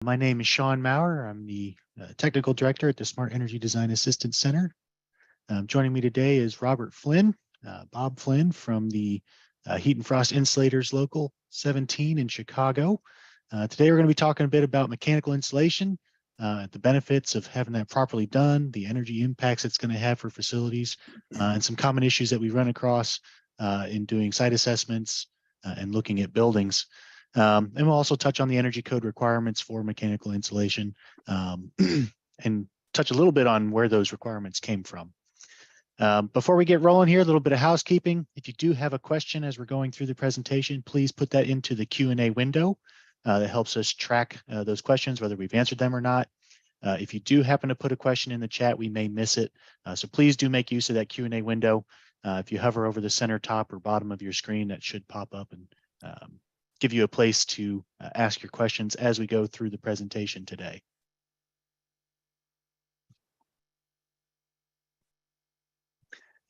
My name is Sean Maurer. I'm the Technical Director at the Smart Energy Design Assistance Center. Joining me today is Robert Flynn, Bob Flynn from the Heat and Frost Insulators Local 17 in Chicago. Today we're going to be talking a bit about mechanical insulation, the benefits of having that properly done, the energy impacts it's going to have for facilities, and some common issues that we run across in doing site assessments and looking at buildings. And we'll also touch on the energy code requirements for mechanical insulation and touch a little bit on where those requirements came from. Before we get rolling here, a little bit of housekeeping. If you do have a question as we're going through the presentation, please put that into the Q&A window. That helps us track those questions, whether we've answered them or not. If you do happen to put a question in the chat, we may miss it. So please do make use of that Q&A window. If you hover over the center top or bottom of your screen, that should pop up and give you a place to ask your questions as we go through the presentation today.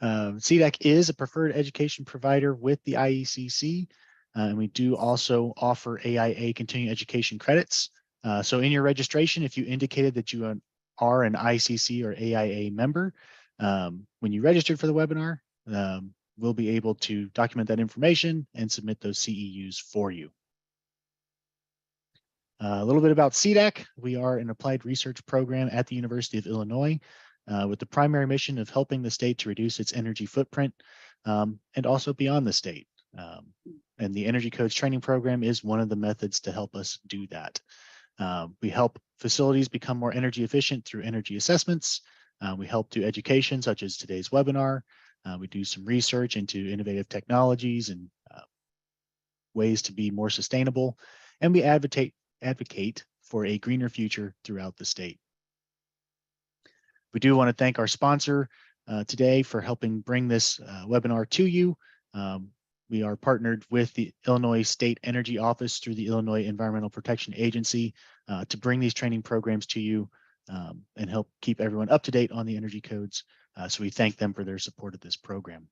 SEDAC is a preferred education provider with the IECC, and we do also offer AIA continuing education credits. So in your registration, if you indicated that you are an ICC or AIA member, when you registered for the webinar, we'll be able to document that information and submit those CEUs for you. A little bit about SEDAC. We are an applied research program at the University of Illinois with the primary mission of helping the state to reduce its energy footprint and also beyond the state. And the Energy Codes Training Program is one of the methods to help us do that. We help facilities become more energy efficient through energy assessments. We help do education such as today's webinar. We do some research into innovative technologies and ways to be more sustainable, and we advocate for a greener future throughout the state. We do want to thank our sponsor today for helping bring this webinar to you. We are partnered with the Illinois State Energy Office through the Illinois Environmental Protection Agency to bring these training programs to you and help keep everyone up to date on the energy codes. So we thank them for their support of this program.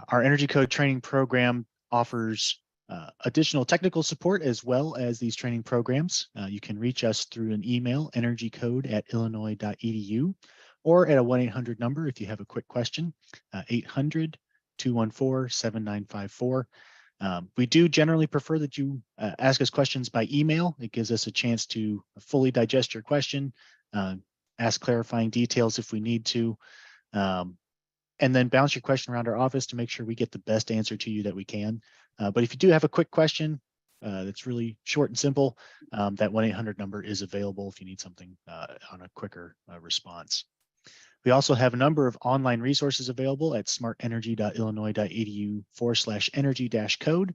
Our Energy Code Training Program offers additional technical support as well as these training programs. You can reach us through an email, energycode@illinois.edu, or at a 1-800 number if you have a quick question, 800-214-7954. We do generally prefer that you ask us questions by email. It gives us a chance to fully digest your question, ask clarifying details if we need to, and then bounce your question around our office to make sure we get the best answer to you that we can. But if you do have a quick question that's really short and simple, that 1-800 number is available if you need something on a quicker response. We also have a number of online resources available at smartenergy.illinois.edu/energy-code,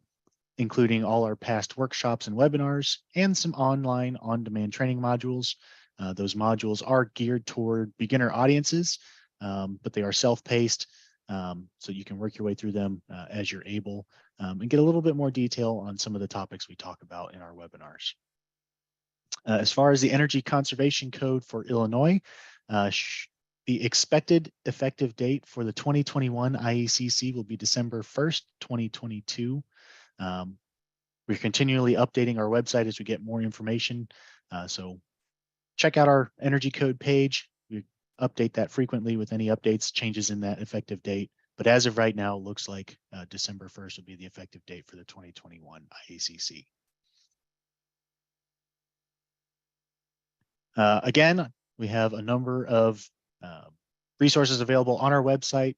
including all our past workshops and webinars and some online on-demand training modules. Those modules are geared toward beginner audiences, but they are self-paced, so you can work your way through them as you're able and get a little bit more detail on some of the topics we talk about in our webinars. As far as the Energy Conservation Code for Illinois, the expected effective date for the 2021 IECC will be December 1st, 2022. We're continually updating our website as we get more information, so check out our Energy Code page. We update that frequently with any updates, changes in that effective date. But as of right now, it looks like December 1st will be the effective date for the 2021 IECC. Again, we have a number of resources available on our website.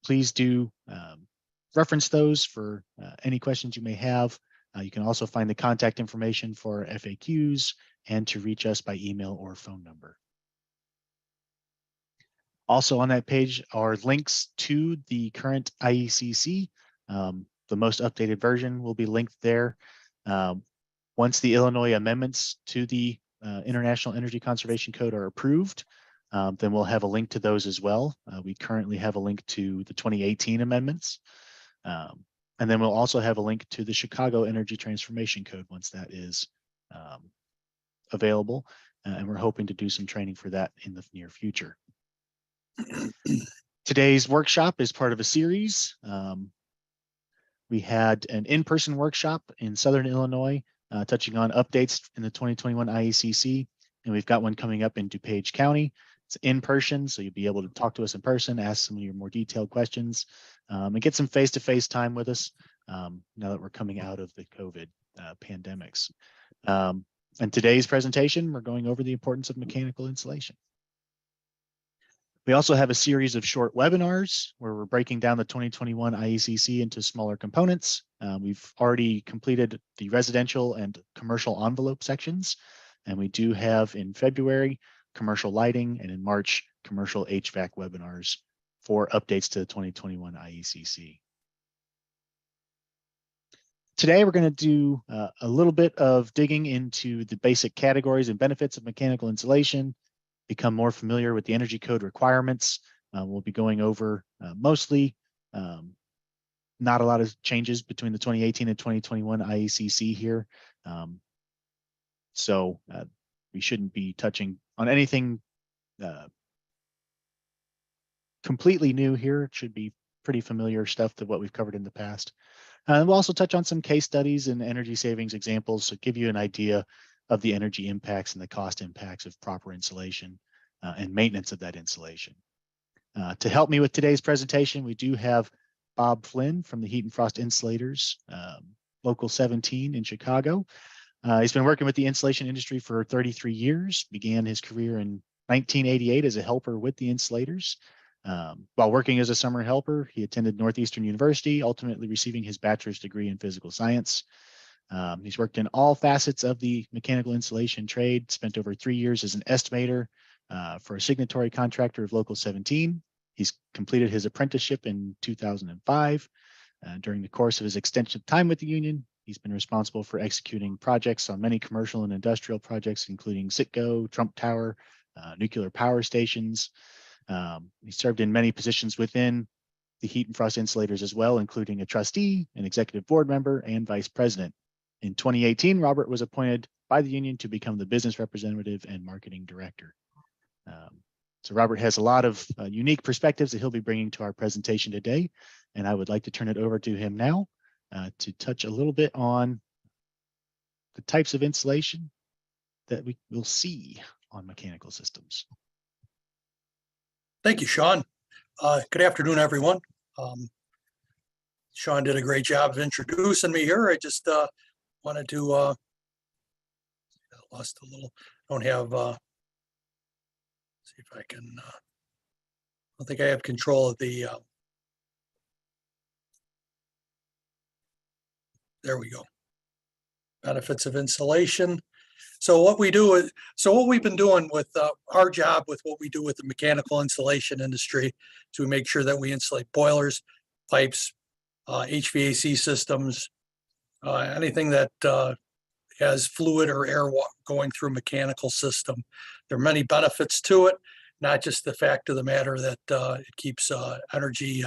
Please do reference those for any questions you may have. You can also find the contact information for FAQs and to reach us by email or phone number. Also on that page are links to the current IECC. The most updated version will be linked there. Once the Illinois amendments to the International Energy Conservation Code are approved, then we'll have a link to those as well. We currently have a link to the 2018 amendments. And then we'll also have a link to the Chicago Energy Transformation Code once that is available. And we're hoping to do some training for that in the near future. Today's workshop is part of a series. We had an in-person workshop in Southern Illinois touching on updates in the 2021 IECC, and we've got one coming up in DuPage County. It's in person, so you'll be able to talk to us in person, ask some of your more detailed questions, and get some face-to-face time with us now that we're coming out of the COVID pandemics. And today's presentation, we're going over the importance of mechanical insulation. We also have a series of short webinars where we're breaking down the 2021 IECC into smaller components. We've already completed the residential and commercial envelope sections, and we do have in February commercial lighting, and in March commercial HVAC webinars for updates to the 2021 IECC. Today, we're going to do a little bit of digging into the basic categories and benefits of mechanical insulation, become more familiar with the energy code requirements. We'll be going over mostly not a lot of changes between the 2018 and 2021 IECC here. So we shouldn't be touching on anything completely new here. It should be pretty familiar stuff to what we've covered in the past. And we'll also touch on some case studies and energy savings examples to give you an idea of the energy impacts and the cost impacts of proper insulation and maintenance of that insulation. To help me with today's presentation, we do have Bob Flynn from the Heat and Frost Insulators, Local 17 in Chicago. He's been working with the insulation industry for 33 years, began his career in 1988 as a helper with the insulators. While working as a summer helper, he attended Northeastern University, ultimately receiving his bachelor's degree in physical science. He's worked in all facets of the mechanical insulation trade, spent over 3 years as an estimator for a signatory contractor of Local 17. He's completed his apprenticeship in 2005. During the course of his extensive time with the union, he's been responsible for executing projects on many commercial and industrial projects, including Citgo, Trump Tower, nuclear power stations. He served in many positions within the Heat and Frost Insulators as well, including a trustee, an executive board member, and vice president. In 2018, Robert was appointed by the union to become the business representative and marketing director. So Robert has a lot of unique perspectives that he'll be bringing to our presentation today, and I would like to turn it over to him now to touch a little bit on the types of insulation that we will see on mechanical systems. Thank you, Sean. Good afternoon, everyone. Sean did a great job of introducing me here. I just wanted to, I lost a little, don't have, see if I can, I don't think I have control of the, there we go. Benefits of insulation. So what we do is, so what we've been doing with our job with what we do with the mechanical insulation industry is we make sure that we insulate boilers, pipes, HVAC systems, anything that has fluid or air going through a mechanical system. There are many benefits to it, not just the fact of the matter that it keeps energy,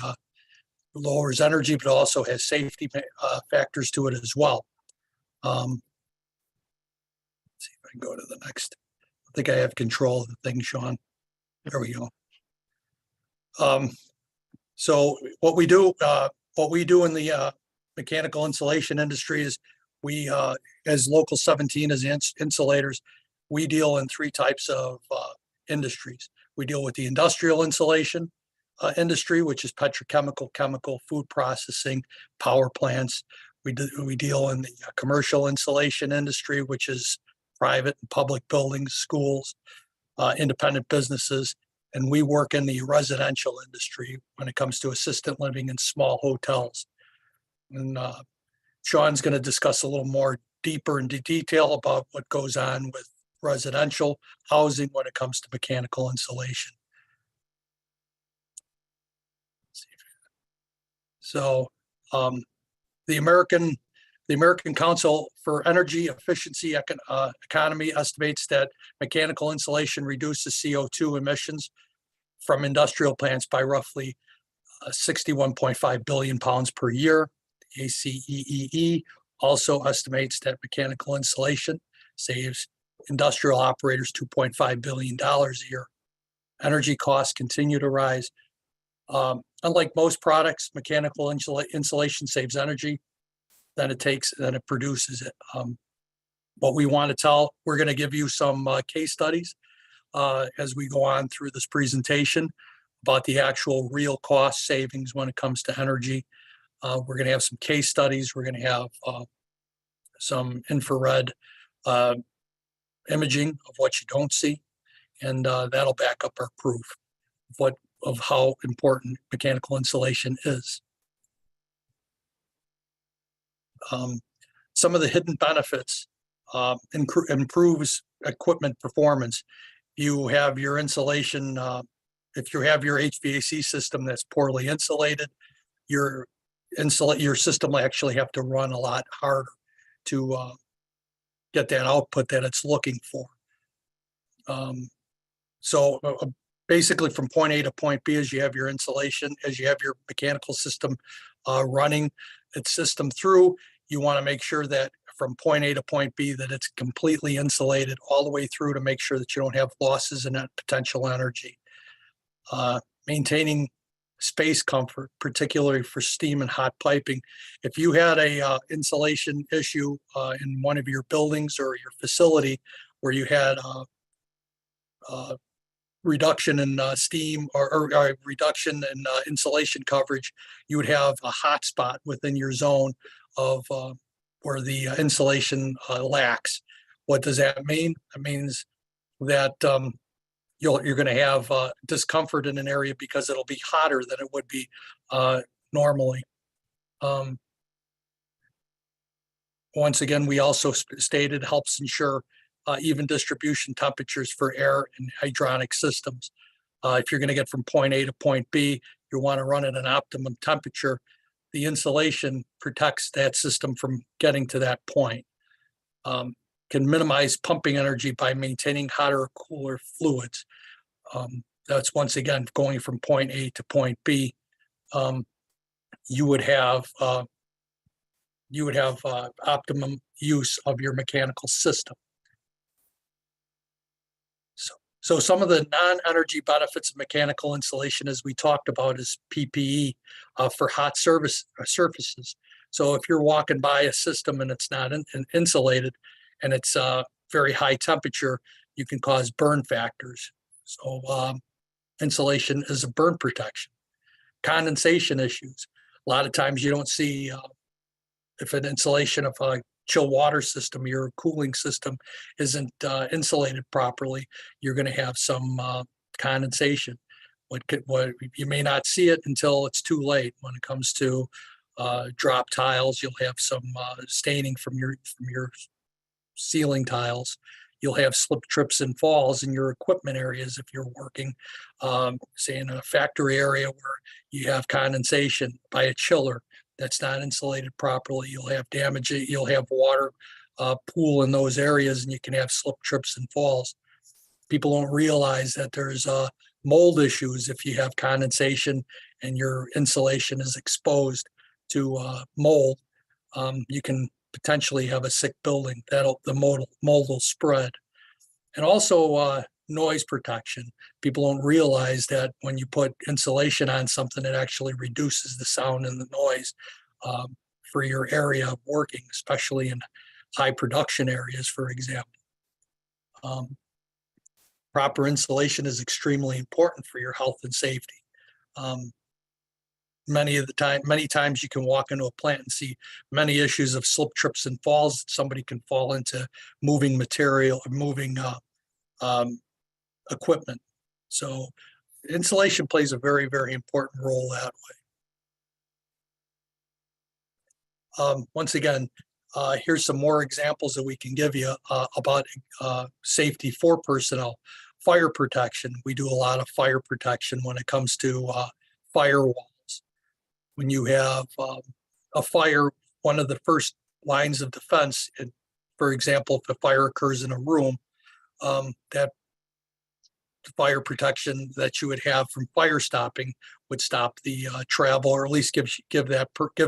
lowers energy, but also has safety factors to it as well. See if I can go to the next. I think I have control of the thing, Sean. There we go. So what we do in the mechanical insulation industry is we, as Local 17, as insulators, we deal in 3 types of industries. We deal with the industrial insulation industry, which is petrochemical, chemical, food processing, power plants. We deal in the commercial insulation industry, which is private and public buildings, schools, independent businesses, and we work in the residential industry when it comes to assisted living and small hotels. And Sean's going to discuss a little more deeper into detail about what goes on with residential housing when it comes to mechanical insulation. So the American Council for Energy Efficiency Economy estimates that mechanical insulation reduces CO2 emissions from industrial plants by roughly 61.5 billion pounds per year. The ACEEE also estimates that mechanical insulation saves industrial operators $2.5 billion a year. Energy costs continue to rise. Unlike most products, mechanical insulation saves energy than it produces it. What we want to tell, we're going to give you some case studies as we go on through this presentation about the actual real cost savings when it comes to energy. We're going to have some case studies. We're going to have some infrared imaging of what you don't see, and that'll back up our proof of how important mechanical insulation is. Some of the hidden benefits improves equipment performance. You have your insulation, if you have your HVAC system that's poorly insulated, your system will actually have to run a lot harder to get that output that it's looking for. So basically from point A to point B, as you have your insulation, as you have your mechanical system running its system through, you want to make sure that from point A to point B that it's completely insulated all the way through to make sure that you don't have losses in that potential energy. Maintaining space comfort, particularly for steam and hot piping. If you had a insulation issue in one of your buildings or your facility where you had reduction in steam or reduction in insulation coverage, you would have a hot spot within your zone of where the insulation lacks. What does that mean? It means that you're going to have discomfort in an area because it'll be hotter than it would be normally. Once again, we also stated helps ensure even distribution temperatures for air and hydronic systems. If you're going to get from point A to point B, you want to run at an optimum temperature. The insulation protects that system from getting to that point. Can minimize pumping energy by maintaining hotter or cooler fluids. That's once again going from point A to point B. You would have optimum use of your mechanical system. So some of the non-energy benefits of mechanical insulation, as we talked about, is PPE for hot surfaces. So if you're walking by a system and it's not insulated and it's very high temperature, you can cause burn factors. So insulation is a burn protection. Condensation issues. A lot of times you don't see if an insulation of a chill water system, your cooling system isn't insulated properly, you're going to have some condensation. What you may not see it until it's too late. When it comes to drop tiles, you'll have some staining from your ceiling tiles. You'll have slip, trips, and falls in your equipment areas if you're working, say in a factory area where you have condensation by a chiller that's not insulated properly. You'll have damage. You'll have water pool in those areas, and you can have slip, trips, and falls. People don't realize that there's mold issues if you have condensation and your insulation is exposed to mold. You can potentially have a sick building. The mold will spread. And also noise protection. People don't realize that when you put insulation on something, it actually reduces the sound and the noise for your area of working, especially in high production areas, for example. Proper insulation is extremely important for your health and safety. Many times you can walk into a plant and see many issues of slip, trips, and falls. Somebody can fall into moving material or moving equipment. So insulation plays a very, very important role that way. Once again, here's some more examples that we can give you about safety for personnel. Fire protection. We do a lot of fire protection when it comes to firewalls. When you have a fire, one of the first lines of defense, for example, if a fire occurs in a room, that fire protection that you would have from fire stopping would stop the travel, or at least give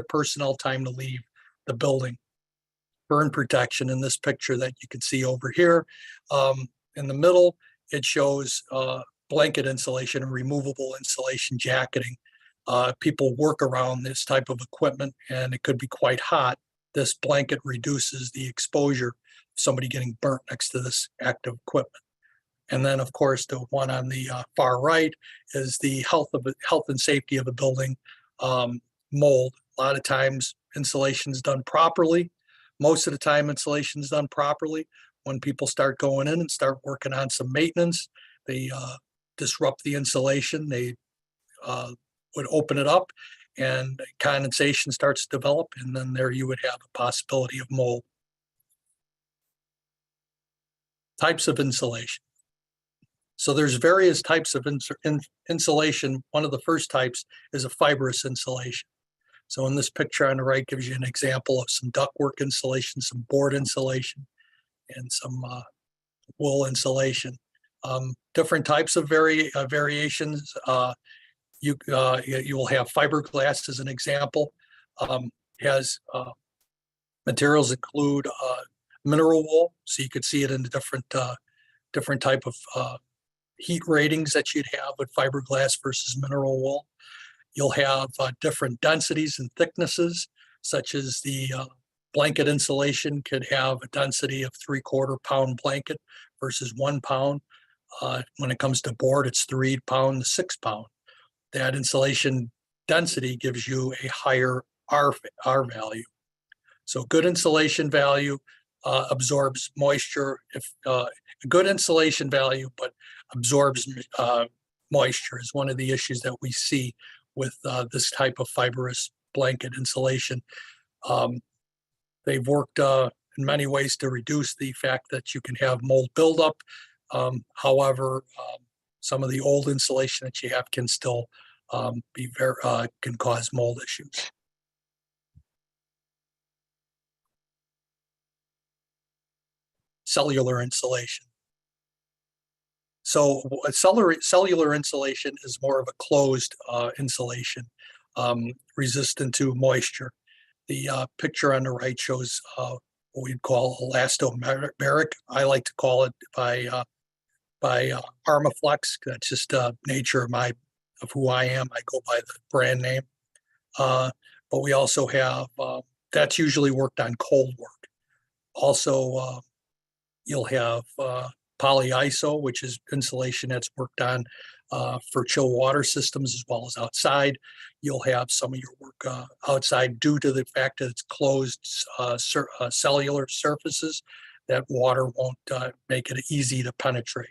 personnel time to leave the building. Burn protection in this picture that you can see over here. In the middle, it shows blanket insulation and removable insulation jacketing. people work around this type of equipment, and it could be quite hot. This blanket reduces the exposure of somebody getting burnt next to this active equipment. And then, of course, the one on the far right is the health and safety of a building. Mold. A lot of times, insulation is done properly. Most of the time, insulation is done properly. When people start going in and start working on some maintenance, they disrupt the insulation. They would open it up, and condensation starts to develop, and then there you would have a possibility of mold. Types of insulation. So there's various types of insulation. One of the first types is a fibrous insulation. So in this picture on the right gives you an example of some ductwork insulation, some board insulation, and some wool insulation. Different types of variations. You will have fiberglass as an example. Has materials include mineral wool, so you could see it in the different type of heat ratings that you'd have with fiberglass versus mineral wool. You'll have different densities and thicknesses, such as the blanket insulation could have a density of 3/4 pound blanket versus 1 pound. When it comes to board, it's 3 pound to 6 pound. That insulation density gives you a higher R value. So good insulation value absorbs moisture. If a good insulation value but absorbs moisture is one of the issues that we see with this type of fibrous blanket insulation. They've worked in many ways to reduce the fact that you can have mold buildup. However, some of the old insulation that you have can still can cause mold issues. Cellular insulation. So cellular insulation is more of a closed insulation, resistant to moisture. The picture on the right shows what we'd call elastomeric. I like to call it by Armaflex. That's just nature of who I am. I go by the brand name. But we also have, that's usually worked on cold work. Also, you'll have polyiso, which is insulation that's worked on for chill water systems as well as outside. You'll have some of your work outside due to the fact that it's closed cellular surfaces, that water won't make it easy to penetrate.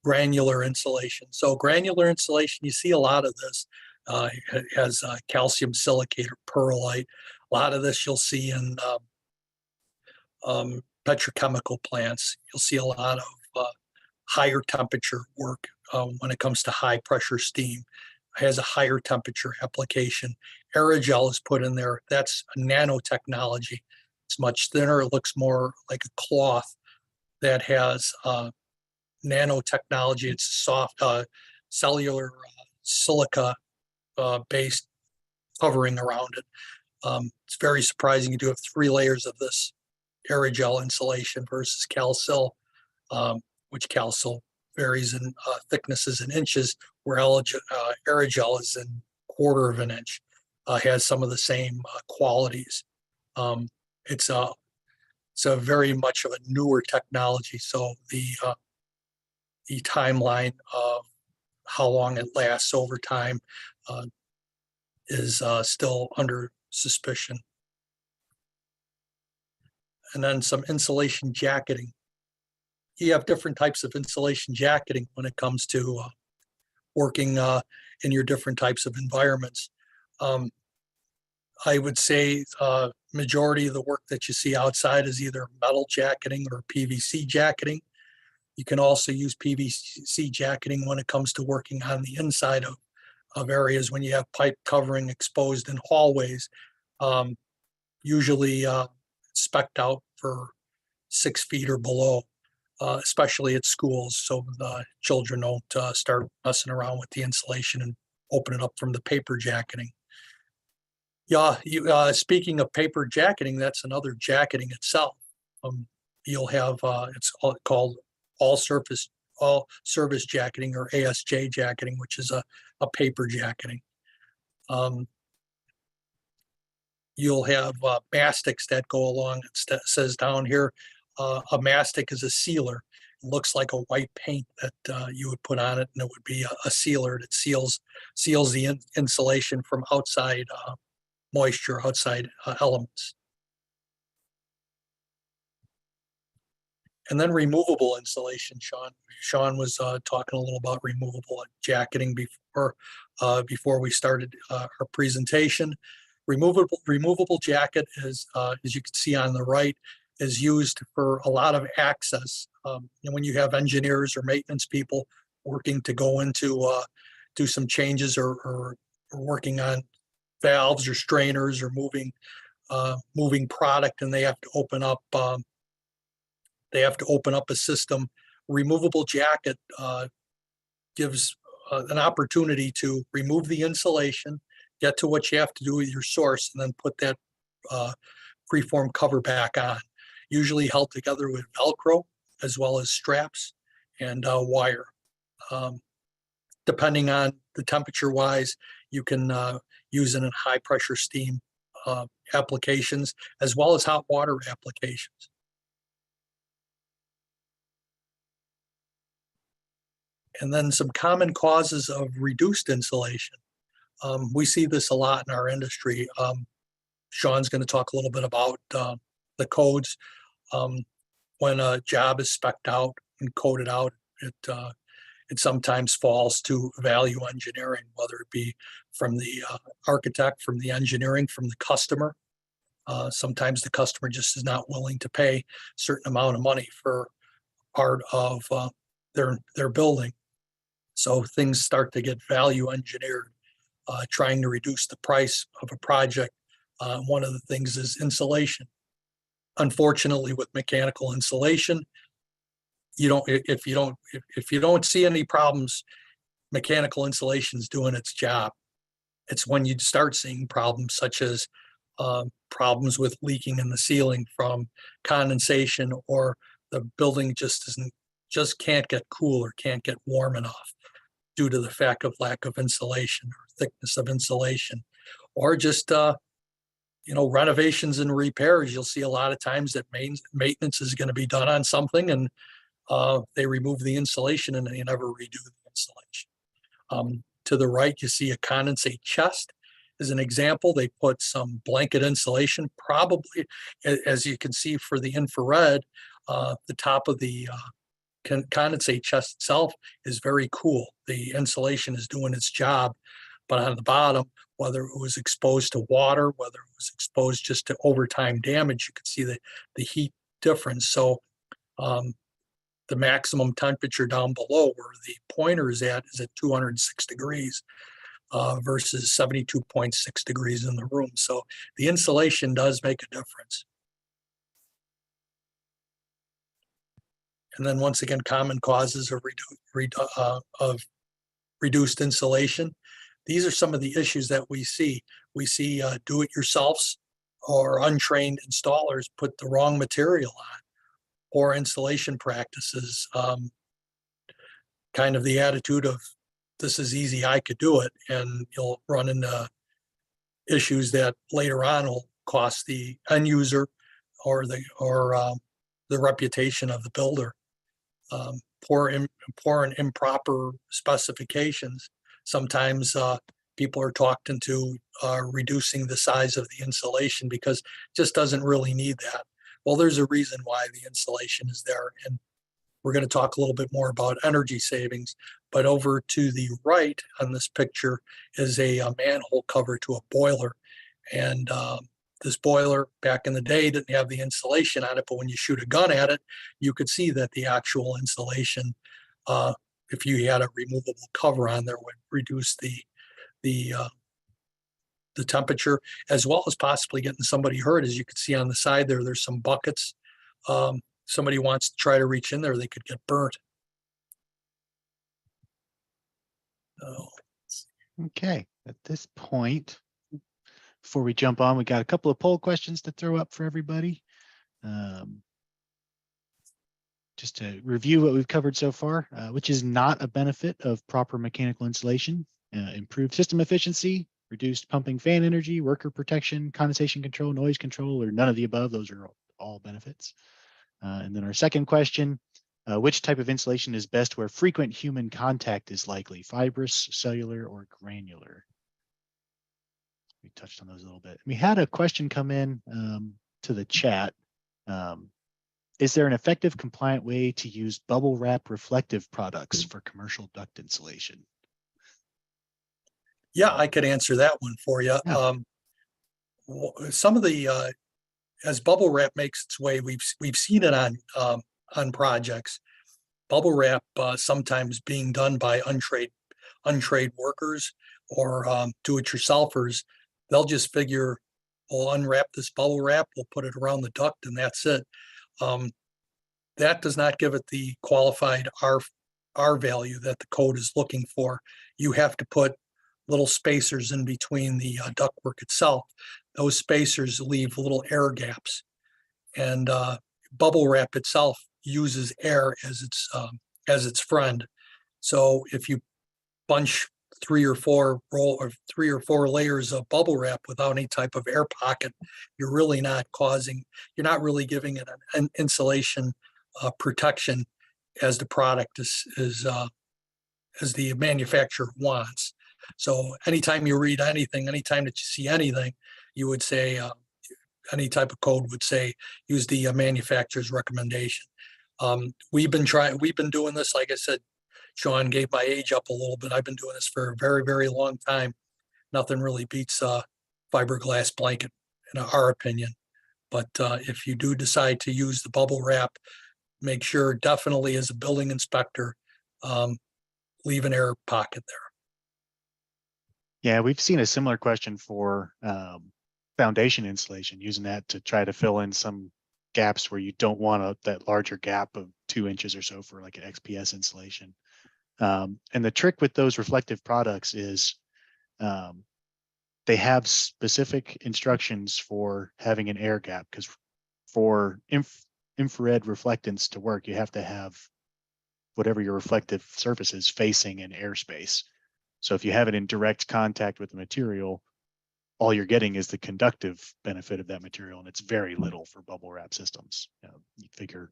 Granular insulation. So granular insulation, you see a lot of this. It has calcium silicate or perlite. A lot of this you'll see in petrochemical plants. You'll see a lot of higher temperature work when it comes to high pressure steam. It has a higher temperature application. Aerogel is put in there. That's a nanotechnology. It's much thinner. It looks more like a cloth that has nanotechnology. It's soft cellular silica based covering around it. It's very surprising. You do have 3 layers of this aerogel insulation versus calcil, which calcil varies in thicknesses in inches, where aerogel is in 1/4 of an inch. Has some of the same qualities. It's a very much of a newer technology. So the timeline of how long it lasts over time is still under suspicion. And then some insulation jacketing. You have different types of insulation jacketing when it comes to working in your different types of environments. I would say majority of the work that you see outside is either metal jacketing or PVC jacketing. You can also use PVC jacketing when it comes to working on the inside of areas when you have pipe covering exposed in hallways. Usually spec'd out for 6 feet or below, especially at schools, so the children don't start messing around with the insulation and open it up from the paper jacketing. Yeah, speaking of paper jacketing, that's another jacketing itself. You'll have it's called all surface all service jacketing or ASJ jacketing, which is a paper jacketing. You'll have mastics that go along. It says down here, a mastic is a sealer. It looks like a white paint that you would put on it, and it would be a sealer that seals the insulation from outside moisture, outside elements. And then removable insulation. Sean was talking a little about removable jacketing before we started our presentation. Removable jacket is, as you can see on the right, is used for a lot of access. And when you have engineers or maintenance people working to go into do some changes or working on valves or strainers or moving product, and they have to open up a system. Removable jacket gives an opportunity to remove the insulation, get to what you have to do with your source, and then put that preform cover back on, usually held together with Velcro as well as straps and wire. Depending on the temperature wise, you can use it in high pressure steam applications as well as hot water applications. And then some common causes of reduced insulation. We see this a lot in our industry. Sean's going to talk a little bit about the codes. When a job is spec'd out and coded out, it sometimes falls to value engineering, whether it be from the architect, from the engineering, from the customer. Sometimes the customer just is not willing to pay a certain amount of money for part of their building. So things start to get value engineered, trying to reduce the price of a project. One of the things is insulation. Unfortunately, with mechanical insulation, if you don't see any problems, mechanical insulation is doing its job. It's when you start seeing problems such as problems with leaking in the ceiling from condensation, or the building just can't get cool or can't get warm enough due to the fact of lack of insulation or thickness of insulation, or just renovations and repairs. You'll see a lot of times that maintenance is going to be done on something, and they remove the insulation and they never redo the insulation. To the right, you see a condensate chest. As an example, they put some blanket insulation, probably, as you can see for the infrared, the top of the condensate chest itself is very cool. The insulation is doing its job, but on the bottom, whether it was exposed to water, whether it was exposed just to overtime damage, you can see the heat difference. So the maximum temperature down below where the pointer is at 206 degrees versus 72.6 degrees in the room. So the insulation does make a difference. And then once again, common causes of reduced insulation. These are some of the issues that we see. We see do-it-yourselves or untrained installers put the wrong material on, or installation practices, kind of the attitude of, this is easy, I could do it, and you'll run into issues that later on will cost the end user or the reputation of the builder. Poor and improper specifications. Sometimes people are talked into reducing the size of the insulation because it just doesn't really need that. Well, there's a reason why the insulation is there, and we're going to talk a little bit more about energy savings. But over to the right on this picture is a manhole cover to a boiler, and this boiler back in the day didn't have the insulation on it, but when you shoot a gun at it, you could see that the actual insulation, if you had a removable cover on there, would reduce the temperature, as well as possibly getting somebody hurt. As you can see on the side there, there's some buckets. Somebody wants to try to reach in there, they could get burnt. Okay, at this point, before we jump on, we got a couple of poll questions to throw up for everybody. just to review what we've covered so far, which is not a benefit of proper mechanical insulation: improved system efficiency, reduced pumping fan energy, worker protection, condensation control, noise control, or none of the above. Those are all benefits. And then our second question, which type of insulation is best where frequent human contact is likely: fibrous, cellular, or granular? We touched on those a little bit. We had a question come in to the chat. Is there an effective, compliant way to use bubble wrap reflective products for commercial duct insulation? Yeah, I could answer that one for you. Yeah. Some of the as bubble wrap makes its way, we've seen it on projects. Bubble wrap sometimes being done by untrained workers or do-it-yourselfers. They'll just figure, we'll unwrap this bubble wrap, we'll put it around the duct, and that's it. That does not give it the qualified R value that the code is looking for. You have to put little spacers in between the ductwork itself. Those spacers leave little air gaps, and bubble wrap itself uses air as its friend. So if you bunch 3 or 4 layers of bubble wrap without any type of air pocket, you're not really giving it an insulation protection as the product is as the manufacturer wants. So anytime you read anything, anytime that you see anything, you would say any type of code would say use the manufacturer's recommendation. We've been doing this. Like I said, Sean gave my age up a little bit. I've been doing this for a very, very long time. Nothing really beats fiberglass blanket, in our opinion. But if you do decide to use the bubble wrap, make sure definitely as a building inspector, leave an air pocket there. Yeah, we've seen a similar question for foundation insulation, using that to try to fill in some gaps where you don't want that larger gap of 2 inches or so for like an XPS insulation. And the trick with those reflective products is they have specific instructions for having an air gap, because for infrared reflectance to work, you have to have whatever your reflective surface is facing an airspace. So if you have it in direct contact with the material, all you're getting is the conductive benefit of that material, and it's very little for bubble wrap systems. You figure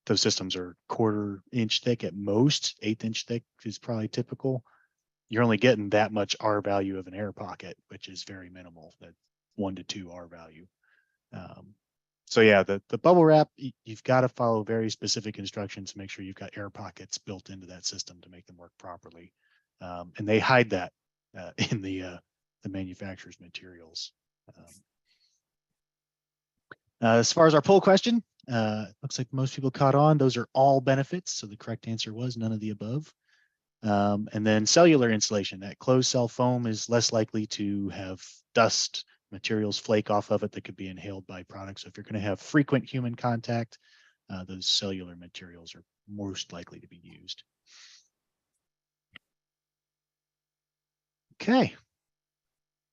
those systems are 1/4 inch thick at most. 1/8 inch thick is probably typical. You're only getting that much R value of an air pocket, which is very minimal, that 1 to 2 R value. So yeah, the bubble wrap, you've got to follow very specific instructions to make sure you've got air pockets built into that system to make them work properly. And they hide that in the manufacturer's materials. As far as our poll question, looks like most people caught on. Those are all benefits. So the correct answer was none of the above. And then cellular insulation, that closed cell foam is less likely to have dust, materials flake off of it that could be inhaled by products. So if you're going to have frequent human contact, those cellular materials are most likely to be used. Okay.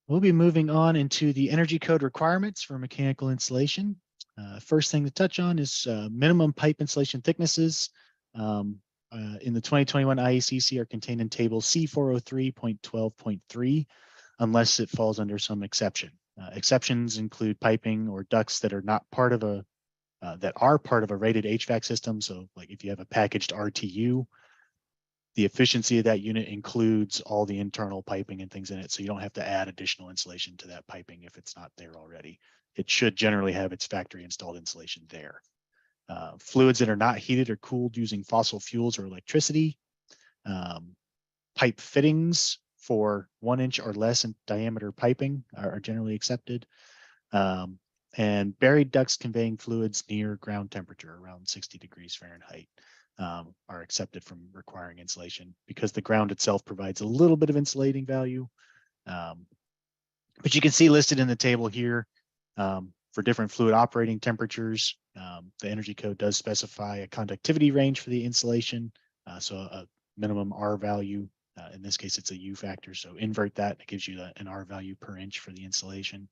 We'll be moving on into the energy code requirements for mechanical insulation. First thing to touch on is minimum pipe insulation thicknesses. In the 2021 IECC are contained in table C403.12.3, unless it falls under some exception. Exceptions include piping or ducts that are not part of a rated HVAC system. So like if you have a packaged RTU, the efficiency of that unit includes all the internal piping and things in it. So you don't have to add additional insulation to that piping if it's not there already. It should generally have its factory installed insulation there. Fluids that are not heated or cooled using fossil fuels or electricity. Pipe fittings for 1 inch or less in diameter piping are generally accepted. And buried ducts conveying fluids near ground temperature, around 60 degrees Fahrenheit, are accepted from requiring insulation, because the ground itself provides a little bit of insulating value. But you can see listed in the table here for different fluid operating temperatures. The energy code does specify a conductivity range for the insulation, so a minimum R value. In this case, it's a U factor, so invert that. It gives you an R value per inch for the insulation.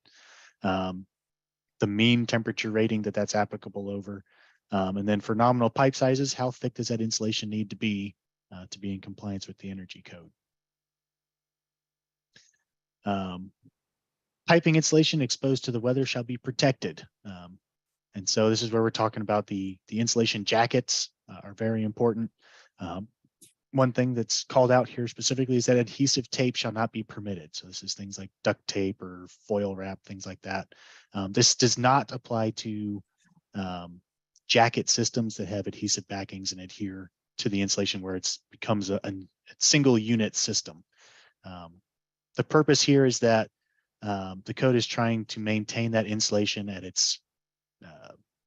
The mean temperature rating that's applicable over. And then for nominal pipe sizes, how thick does that insulation need to be in compliance with the energy code? Piping insulation exposed to the weather shall be protected. And so this is where we're talking about the insulation jackets are very important. One thing that's called out here specifically is that adhesive tape shall not be permitted. So this is things like duct tape or foil wrap, things like that. This does not apply to jacket systems that have adhesive backings and adhere to the insulation where it becomes a single unit system. The purpose here is that the code is trying to maintain that insulation at its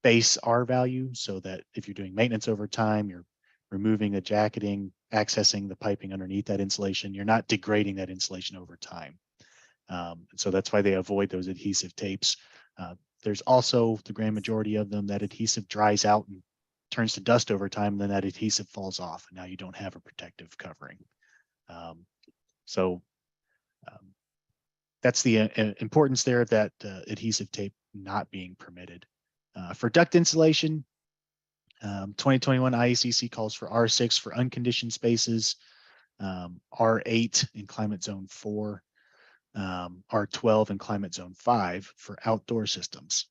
base R value, so that if you're doing maintenance over time, you're removing the jacketing, accessing the piping underneath that insulation, you're not degrading that insulation over time. So that's why they avoid those adhesive tapes. There's also the grand majority of them that adhesive dries out and turns to dust over time, and then that adhesive falls off, and now you don't have a protective covering. That's the importance there of that adhesive tape not being permitted. For duct insulation, 2021 IECC calls for R6 for unconditioned spaces, R8 in climate zone 4, R12 in climate zone 5 for outdoor systems.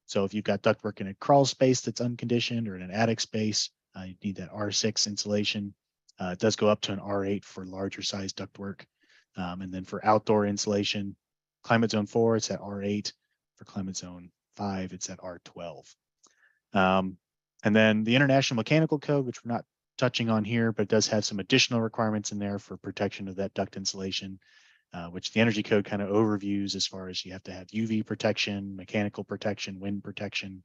So if you've got ductwork in a crawl space that's unconditioned or in an attic space, you need that R6 insulation. It does go up to an R8 for larger size ductwork. And then for outdoor insulation, climate zone 4, it's at R8. For climate zone 5, it's at R12. And then the International Mechanical Code, which we're not touching on here, but it does have some additional requirements in there for protection of that duct insulation, which the Energy Code kind of overviews as far as you have to have UV protection, mechanical protection, wind protection.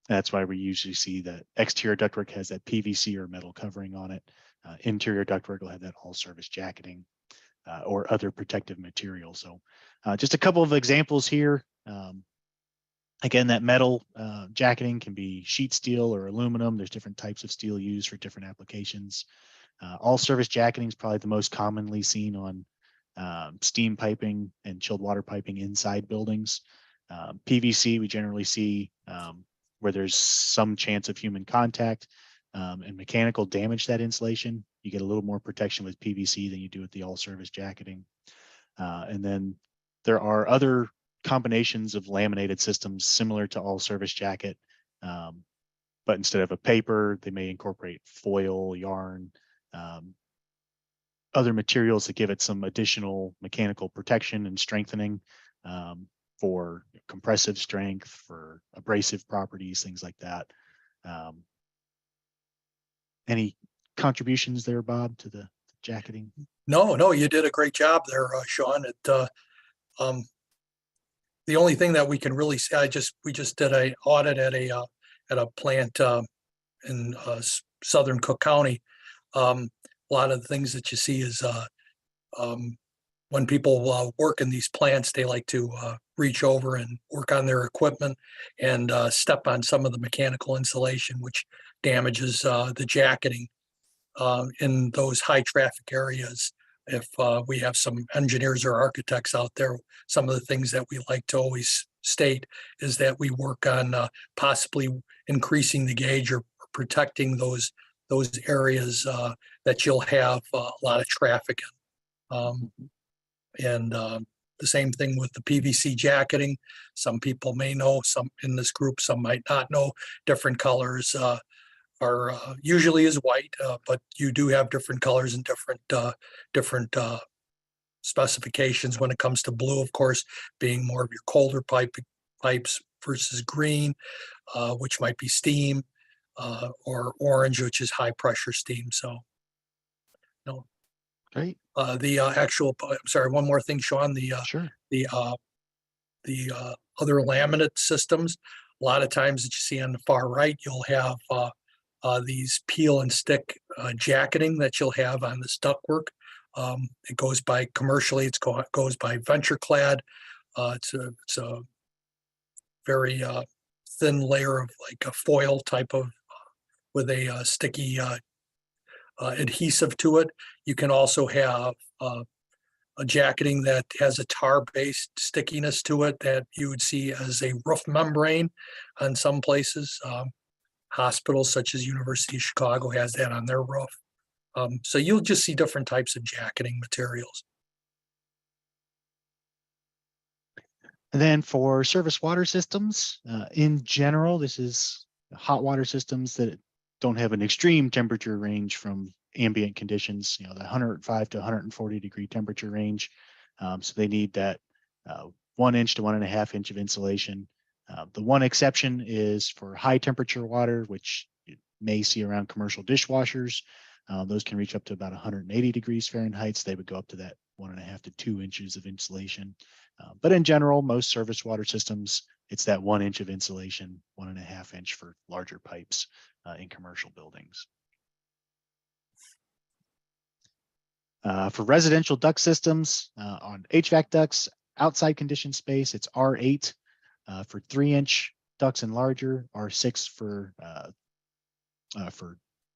That's why we usually see that exterior ductwork has that PVC or metal covering on it. Interior ductwork will have that all service jacketing or other protective material. So just a couple of examples here. Again, that metal jacketing can be sheet steel or aluminum. There's different types of steel used for different applications. All service jacketing is probably the most commonly seen on steam piping and chilled water piping inside buildings. PVC, we generally see where there's some chance of human contact and mechanical damage to that insulation. You get a little more protection with PVC than you do with the all service jacketing. And then there are other combinations of laminated systems similar to all service jacket, but instead of a paper, they may incorporate foil, yarn, other materials that give it some additional mechanical protection and strengthening for compressive strength, for abrasive properties, things like that. Any contributions there, Bob, to the jacketing? No, you did a great job there, Sean. The only thing that we can really say, we just did an audit at a plant in southern Cook County. A lot of the things that you see is when people work in these plants, they like to reach over and work on their equipment and step on some of the mechanical insulation, which damages the jacketing in those high traffic areas. If we have some engineers or architects out there, some of the things that we like to always state is that we work on possibly increasing the gauge or protecting those areas that you'll have a lot of traffic in. And the same thing with the PVC jacketing. Some people may know, some in this group, some might not know. Different colors are usually is white, but you do have different colors and different specifications when it comes to blue, of course, being more of your colder pipes versus green, which might be steam, or orange, which is high pressure steam. So, no. Great. The actual, I'm sorry, one more thing, Sean, Sure. the other laminate systems, a lot of times that you see on the far right, you'll have these peel and stick jacketing that you'll have on this ductwork. It goes by commercially, it goes by VentureClad. It's a very thin layer of like a foil type of with a sticky adhesive to it. You can also have jacketing that has a tar-based stickiness to it that you would see as a roof membrane on some places. Hospitals such as University of Chicago has that on their roof. So you'll just see different types of jacketing materials. And then for service water systems, in general, this is hot water systems that don't have an extreme temperature range from ambient conditions, the 105 to 140 degree temperature range. So they need that 1 inch to 1.5 inch of insulation. The one exception is for high temperature water, which you may see around commercial dishwashers. Those can reach up to about 180 degrees Fahrenheit. So they would go up to that 1.5 to 2 inches of insulation. But in general, most service water systems, it's that 1 inch of insulation, 1.5 inch for larger pipes in commercial buildings. For residential duct systems on HVAC ducts, outside conditioned space, it's R8 for 3-inch ducts and larger, R6 for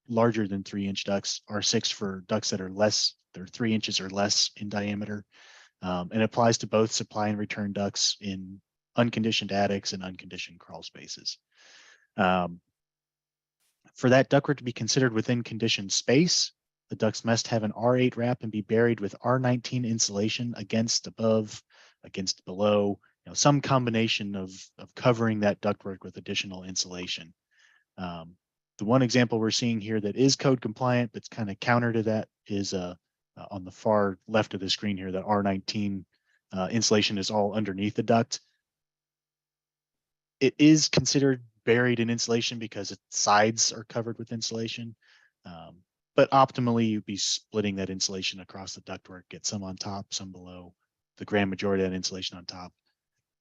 larger than 3-inch ducts, R6 for ducts that are less, they're 3 inches or less in diameter. And applies to both supply and return ducts in unconditioned attics and unconditioned crawl spaces. For that ductwork to be considered within conditioned space, the ducts must have an R8 wrap and be buried with R19 insulation against, above, against, below, some combination of covering that ductwork with additional insulation. The one example we're seeing here that is code compliant, but it's kind of counter to that, is on the far left of the screen here, that R19 insulation is all underneath the duct. It is considered buried in insulation because its sides are covered with insulation. But optimally, you'd be splitting that insulation across the ductwork, get some on top, some below, the grand majority of that insulation on top.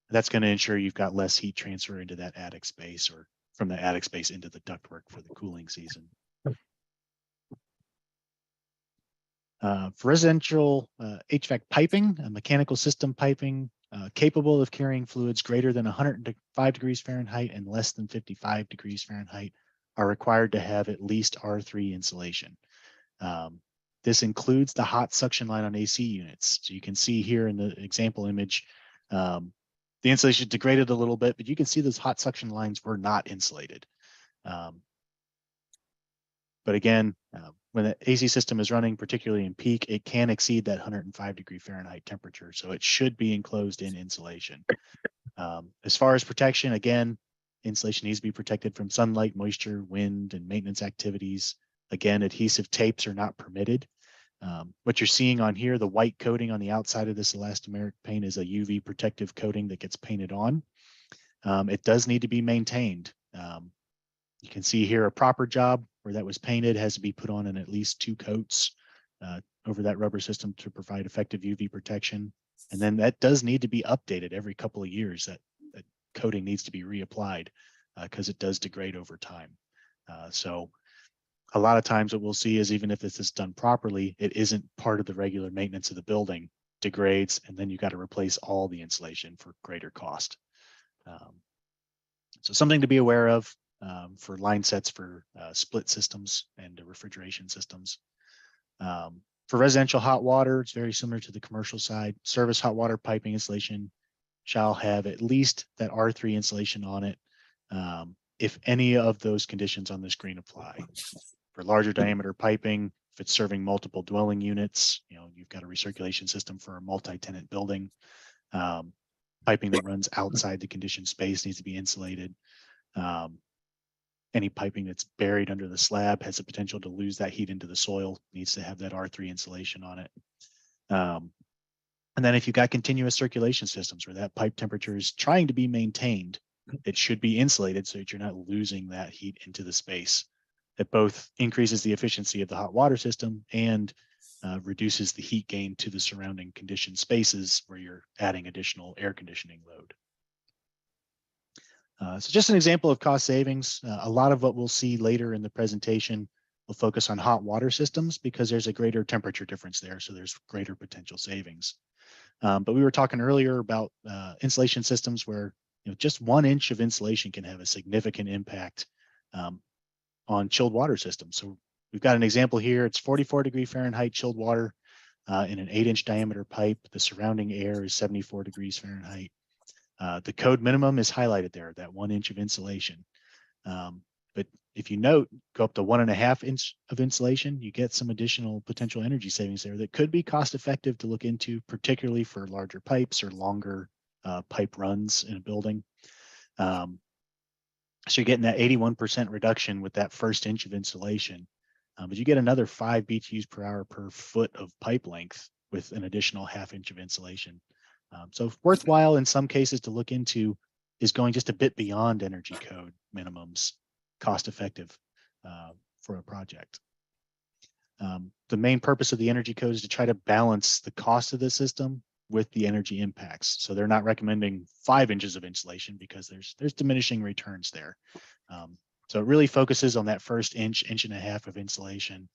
That's going to ensure you've got less heat transfer into that attic space, or from the attic space into the ductwork for the cooling season. For residential HVAC piping, mechanical system piping capable of carrying fluids greater than 105 degrees Fahrenheit and less than 55 degrees Fahrenheit are required to have at least R3 insulation. This includes the hot suction line on AC units. So you can see here in the example image, the insulation degraded a little bit, but you can see those hot suction lines were not insulated. But again, when the AC system is running, particularly in peak, it can exceed that 105 degree Fahrenheit temperature. So it should be enclosed in insulation. As far as protection, again, insulation needs to be protected from sunlight, moisture, wind, and maintenance activities. Again, adhesive tapes are not permitted. What you're seeing on here, the white coating on the outside of this elastomeric paint, is a UV protective coating that gets painted on. It does need to be maintained. You can see here a proper job where that was painted has to be put on in at least 2 coats over that rubber system to provide effective UV protection. And then that does need to be updated every couple of years. That coating needs to be reapplied because it does degrade over time. So a lot of times what we'll see is, even if this is done properly, it isn't part of the regular maintenance of the building, degrades, and then you got to replace all the insulation for greater cost. So something to be aware of for line sets for split systems and refrigeration systems. For residential hot water, it's very similar to the commercial side. Service hot water piping installation shall have at least that R3 insulation on it if any of those conditions on the screen apply. For larger diameter piping, if it's serving multiple dwelling units, you've got a recirculation system for a multi-tenant building. Piping that runs outside the conditioned space needs to be insulated. Any piping that's buried under the slab has the potential to lose that heat into the soil, needs to have that R3 insulation on it. And then if you've got continuous circulation systems where that pipe temperature is trying to be maintained, it should be insulated so that you're not losing that heat into the space. That both increases the efficiency of the hot water system and reduces the heat gain to the surrounding conditioned spaces where you're adding additional air conditioning load. So just an example of cost savings. A lot of what we'll see later in the presentation will focus on hot water systems because there's a greater temperature difference there. So there's greater potential savings. But we were talking earlier about insulation systems where just 1 inch of insulation can have a significant impact on chilled water systems. So we've got an example here. It's 44 degree Fahrenheit chilled water. in an 8-inch diameter pipe. The surrounding air is 74 degrees Fahrenheit. The code minimum is highlighted there, that 1 inch of insulation. But if you note, go up to 1.5 inch of insulation, you get some additional potential energy savings there that could be cost effective to look into, particularly for larger pipes or longer pipe runs in a building. So you're getting that 81% reduction with that first inch of insulation, but you get another 5 BTUs per hour per foot of pipe length with an additional 1/2 inch of insulation. So worthwhile in some cases to look into is going just a bit beyond energy code minimums, cost effective for a project. The main purpose of the energy code is to try to balance the cost of the system with the energy impacts. So they're not recommending 5 inches of insulation because there's diminishing returns there. So it really focuses on that first inch, 1.5 inches of insulation.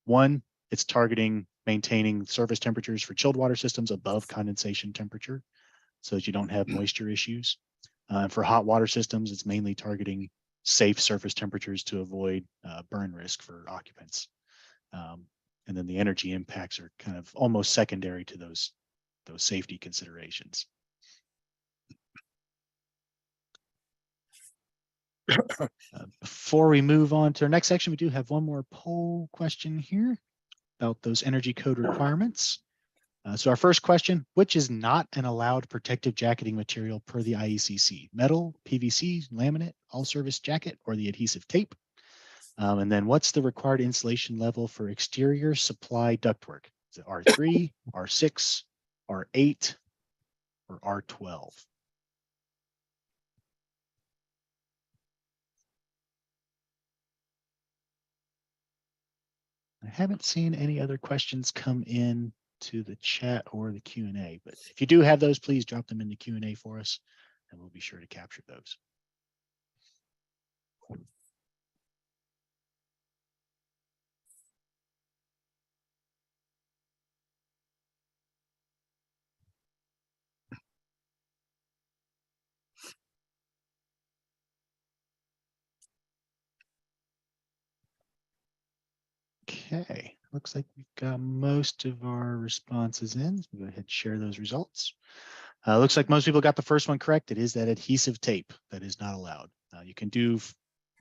One, it's targeting maintaining surface temperatures for chilled water systems above condensation temperature so that you don't have moisture issues. For hot water systems, it's mainly targeting safe surface temperatures to avoid burn risk for occupants. And then the energy impacts are kind of almost secondary to those safety considerations. Before we move on to our next section, we do have one more poll question here about those energy code requirements. So our first question, which is not an allowed protective jacketing material per the IECC? Metal, PVC, laminate, all-surface jacket, or the adhesive tape? And then what's the required insulation level for exterior supply ductwork? Is it R3, R6, R8, or R12? I haven't seen any other questions come in to the chat or the Q&A, but if you do have those, please drop them in the Q&A for us, and we'll be sure to capture those. Okay, looks like we've got most of our responses in. So we'll go ahead and share those results. Looks like most people got the first one correct. It is that adhesive tape that is not allowed. You can do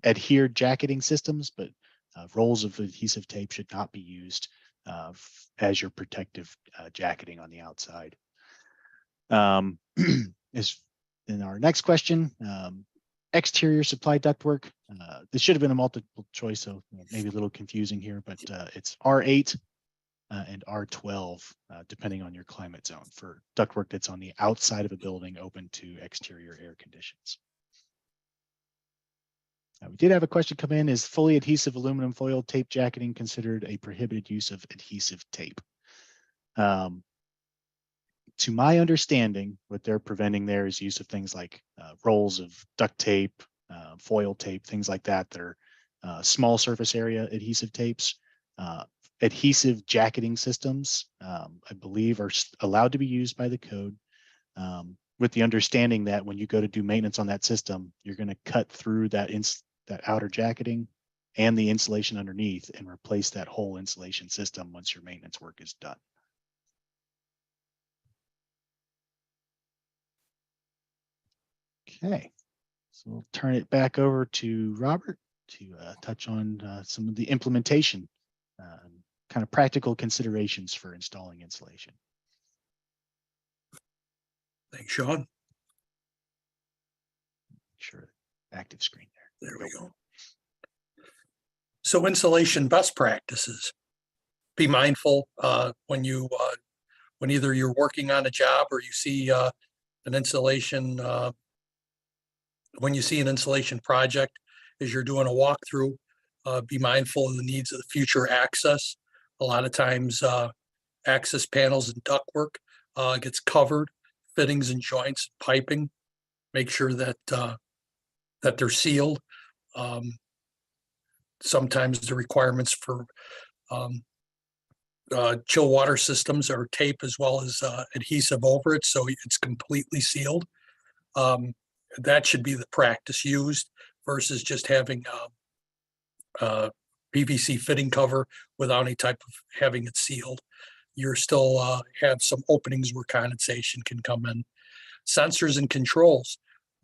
adhered jacketing systems, but rolls of adhesive tape should not be used as your protective jacketing on the outside. Is in our next question, exterior supply ductwork. This should have been a multiple choice, so maybe a little confusing here, but it's R8 and R12, depending on your climate zone for ductwork that's on the outside of a building open to exterior air conditions. We did have a question come in, is fully adhesive aluminum foil tape jacketing considered a prohibited use of adhesive tape? To my understanding, what they're preventing there is use of things like rolls of duct tape, foil tape, things like that. They're small surface area adhesive tapes. Adhesive jacketing systems, I believe, are allowed to be used by the code, with the understanding that when you go to do maintenance on that system, you're going to cut through that outer jacketing and the insulation underneath and replace that whole insulation system once your maintenance work is done. Okay, so we'll turn it back over to Robert to touch on some of the implementation, kind of practical considerations for installing insulation. Thanks, Sean. Sure, active screen there. There we go. So insulation best practices. Be mindful when either you're working on a job or you see an insulation, when you see an insulation project, as you're doing a walkthrough, be mindful of the needs of the future access. A lot of times access panels and ductwork gets covered, fittings and joints, piping. Make sure that that they're sealed. Sometimes the requirements for chill water systems are tape as well as adhesive over it, so it's completely sealed. That should be the practice used versus just having PVC fitting cover without any type of having it sealed. You're still have some openings where condensation can come in. Sensors and controls.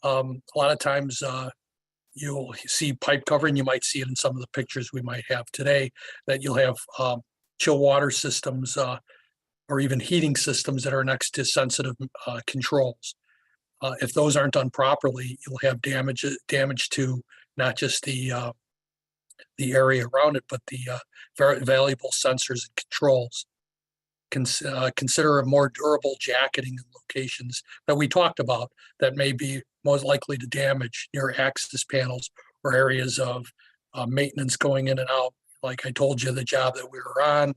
A lot of times you'll see pipe covering. You might see it in some of the pictures we might have today, that you'll have chill water systems or even heating systems that are next to sensitive controls. If those aren't done properly, you'll have damage to not just the area around it, but the very valuable sensors and controls. Consider a more durable jacketing in locations that we talked about that may be most likely to damage your access panels or areas of maintenance going in and out. Like I told you, the job that we were on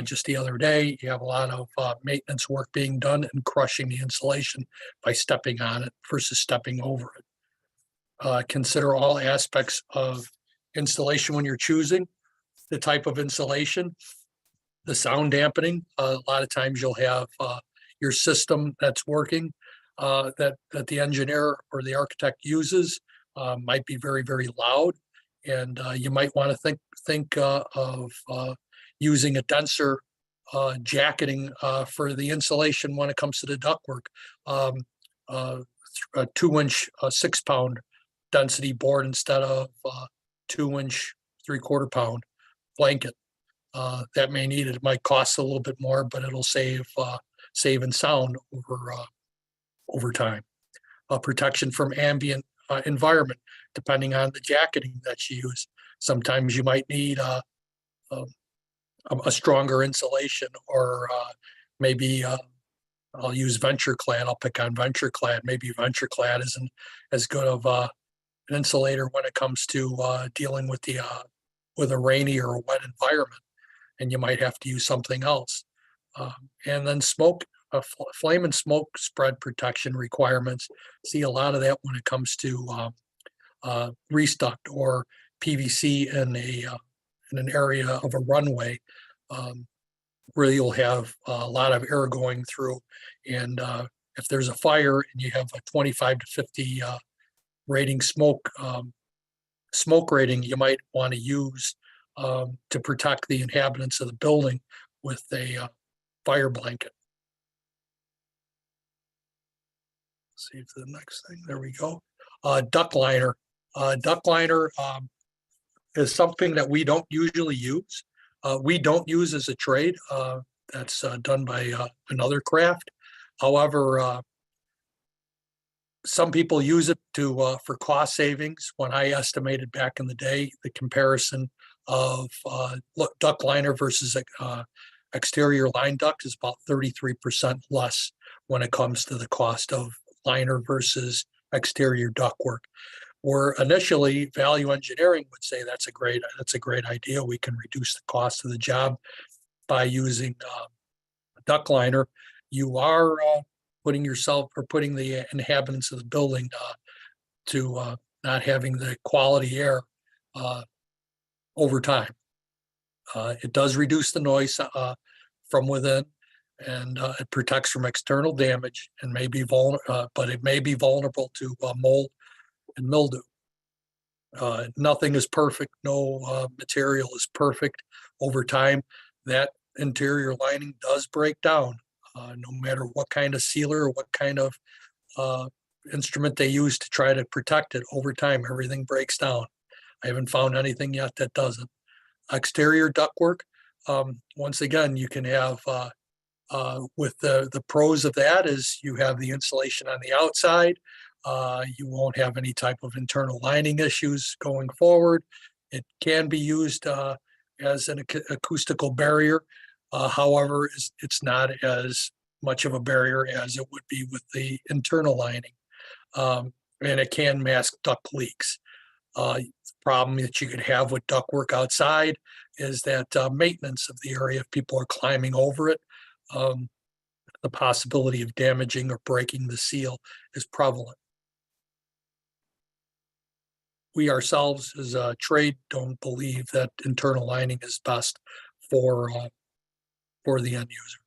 just the other day, you have a lot of maintenance work being done and crushing the insulation by stepping on it versus stepping over it. Consider all aspects of installation when you're choosing the type of insulation. The sound dampening, a lot of times you'll have your system that's working that the engineer or the architect uses might be very, very loud. And you might want to think of using a denser jacketing for the insulation when it comes to the ductwork. A 2-inch, 6-pound density board instead of 2-inch, 3/4 pound blanket. That may need it. It might cost a little bit more, but it'll save in sound over time. Protection from ambient environment, depending on the jacketing that you use. Sometimes you might need a stronger insulation, or maybe I'll use VentureClad. I'll pick on VentureClad. Maybe VentureClad isn't as good of an insulator when it comes to dealing with a rainy or a wet environment, and you might have to use something else. And then smoke, flame and smoke spread protection requirements. See a lot of that when it comes to grease duct or PVC in an area of a runway, where you'll have a lot of air going through. And if there's a fire and you have a 25 to 50 rating smoke rating, you might want to use to protect the inhabitants of the building with a fire blanket. Let's see if the next thing, there we go. Duct liner. Duct liner is something that we don't usually use. We don't use as a trade. That's done by another craft. However, some people use it for cost savings. When I estimated back in the day, the comparison of duct liner versus exterior line duct is about 33% less when it comes to the cost of liner versus exterior ductwork. Where initially value engineering would say that's a great idea. We can reduce the cost of the job by using duct liner. You are putting the inhabitants of the building to not having the quality air over time. It does reduce the noise from within, and it protects from external damage, and may be but it may be vulnerable to mold and mildew. Nothing is perfect. No material is perfect. Over time, that interior lining does break down. No matter what kind of sealer or what kind of instrument they use to try to protect it, over time, everything breaks down. I haven't found anything yet that doesn't. Exterior ductwork, once again, you can have, with the pros of that is you have the insulation on the outside. You won't have any type of internal lining issues going forward. It can be used as an acoustical barrier. However, it's not as much of a barrier as it would be with the internal lining. And it can mask duct leaks. The problem that you could have with ductwork outside is that maintenance of the area, if people are climbing over it, the possibility of damaging or breaking the seal is prevalent. We ourselves as a trade don't believe that internal lining is best for the end user.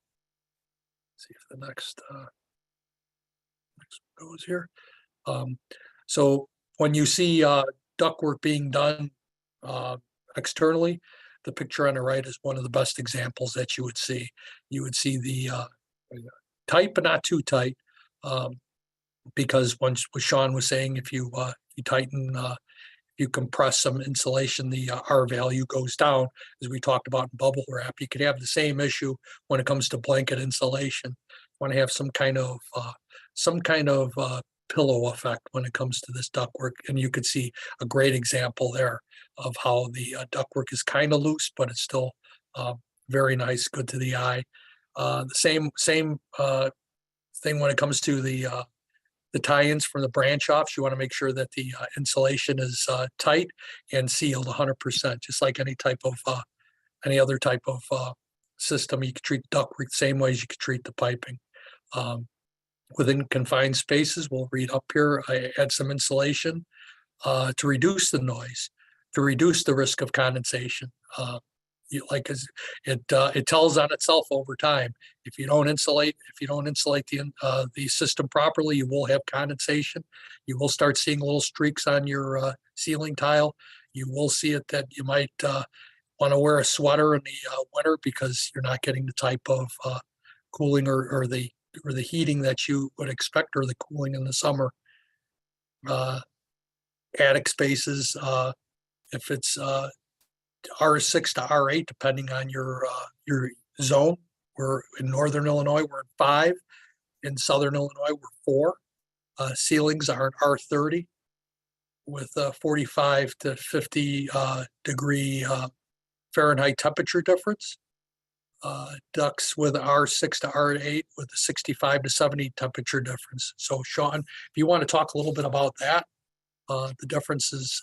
Let's see if the next goes here. So when you see ductwork being done externally. The picture on the right is one of the best examples that you would see. You would see the tight, but not too tight, because once what Sean was saying, if you tighten, you compress some insulation, the R value goes down, as we talked about in bubble wrap. You could have the same issue when it comes to blanket insulation. Want to have some kind of pillow effect when it comes to this ductwork, and you could see a great example there of how the ductwork is kind of loose, but it's still very nice, good to the eye. The same thing when it comes to the tie-ins from the branch offs. You want to make sure that the insulation is tight and sealed 100%, just like any other type of system. You could treat the ductwork the same way as you could treat the piping. Within confined spaces, we'll read up here, I add some insulation to reduce the noise, to reduce the risk of condensation. It tells on itself over time. If you don't insulate the system properly, you will have condensation. You will start seeing little streaks on your ceiling tile. You will see it that you might want to wear a sweater in the winter because you're not getting the type of cooling or the heating that you would expect, or the cooling in the summer. Attic spaces, if it's R6 to R8, depending on your zone. We're in Northern Illinois, we're at 5. In Southern Illinois, we're 4. Ceilings are at R30 with 45 to 50 degree Fahrenheit temperature difference. Ducts with R6 to R8 with a 65 to 70 temperature difference. So Sean, if you want to talk a little bit about that, the differences.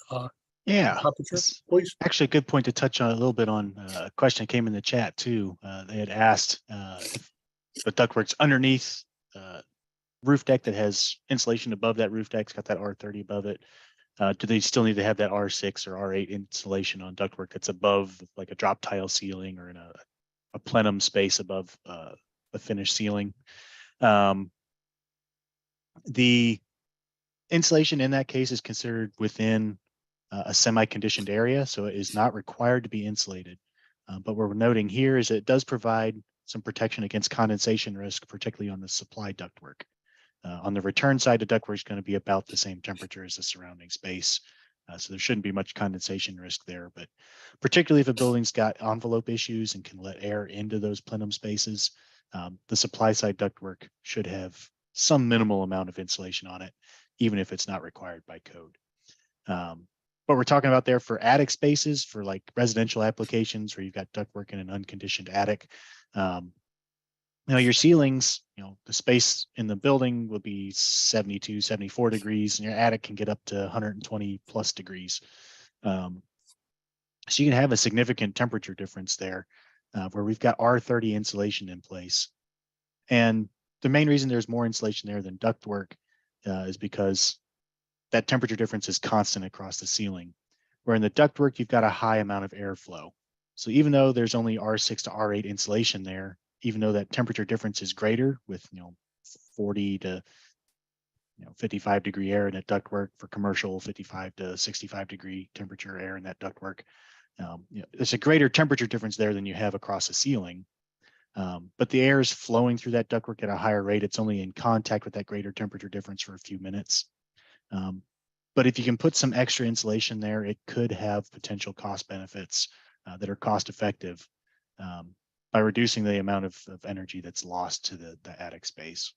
Yeah, please. Actually, a good point to touch on a little bit on a question that came in the chat too. They had asked if the ductwork's underneath roof deck that has insulation above that roof deck's got that R30 above it. Do they still need to have that R6 or R8 insulation on ductwork that's above like a drop tile ceiling or in a plenum space above a finished ceiling? The insulation in that case is considered within a semi-conditioned area, so it is not required to be insulated. But what we're noting here is it does provide some protection against condensation risk, particularly on the supply ductwork. On the return side, the ductwork is going to be about the same temperature as the surrounding space, so there shouldn't be much condensation risk there. But particularly if a building's got envelope issues and can let air into those plenum spaces, the supply side ductwork should have some minimal amount of insulation on it, even if it's not required by code. What we're talking about there for attic spaces, for like residential applications where you've got ductwork in an unconditioned attic, your ceilings, the space in the building will be 72, 74 degrees, and your attic can get up to 120 plus degrees. So you can have a significant temperature difference there where we've got R30 insulation in place. And the main reason there's more insulation there than ductwork is because that temperature difference is constant across the ceiling. Where in the ductwork, you've got a high amount of airflow. So even though there's only R6 to R8 insulation there, even though that temperature difference is greater with 40 to 55 degree air in that ductwork for commercial, 55 to 65 degree temperature air in that ductwork, there's a greater temperature difference there than you have across the ceiling. But the air is flowing through that ductwork at a higher rate. It's only in contact with that greater temperature difference for a few minutes. But if you can put some extra insulation there, it could have potential cost benefits that are cost effective by reducing the amount of energy that's lost to the attic space.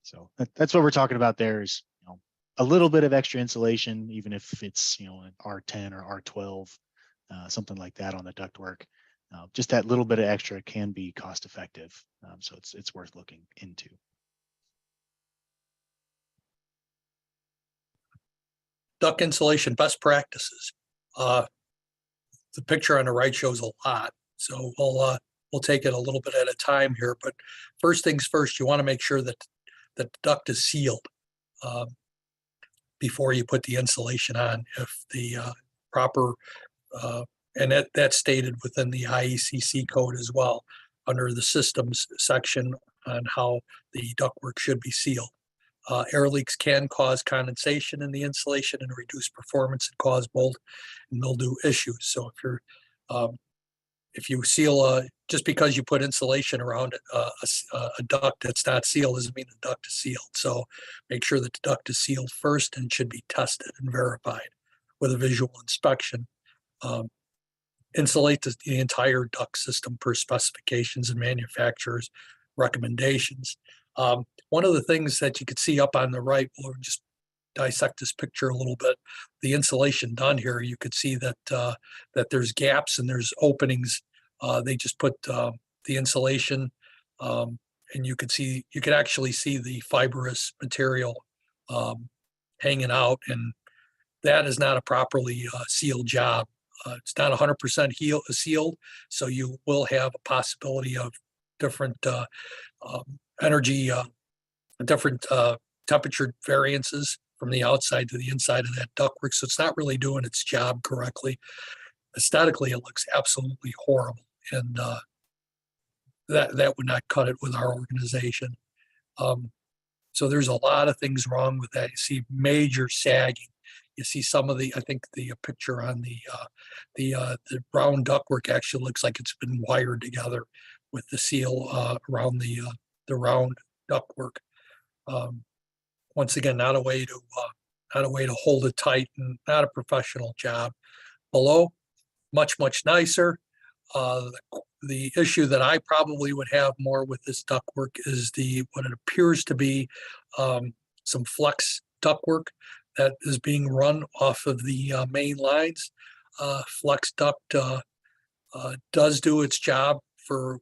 So that's what we're talking about there is a little bit of extra insulation, even if it's an R10 or R12, something like that on the ductwork. Just that little bit of extra can be cost effective. So it's worth looking into. Duct insulation best practices. The picture on the right shows a lot, so we'll take it a little bit at a time here. But first things first, you want to make sure that the duct is sealed before you put the insulation on. If the proper and that's stated within the IECC code as well, under the systems section on how the ductwork should be sealed. Air leaks can cause condensation in the insulation and reduce performance and cause mold and mildew issues. So if you seal just because you put insulation around a duct that's not sealed doesn't mean the duct is sealed. So make sure that the duct is sealed first and should be tested and verified with a visual inspection. Insulate the entire duct system per specifications and manufacturer's recommendations. One of the things that you could see up on the right, we'll just dissect this picture a little bit. The insulation done here, you could see that that there's gaps and there's openings. They just put the insulation, and you could actually see the fibrous material hanging out, and that is not a properly sealed job. It's not 100% sealed, so you will have a possibility of different energy, different temperature variances from the outside to the inside of that ductwork. So it's not really doing its job correctly. Aesthetically, it looks absolutely horrible, and that would not cut it with our organization. So there's a lot of things wrong with that. You see major sagging. You see some of I think the picture on the round ductwork actually looks like it's been wired together with the seal around the round ductwork. Once again, not a way to hold it tight, and not a professional job. Below, much nicer. The issue that I probably would have more with this ductwork is what it appears to be some flex ductwork that is being run off of the main lines. Flex duct does do its job for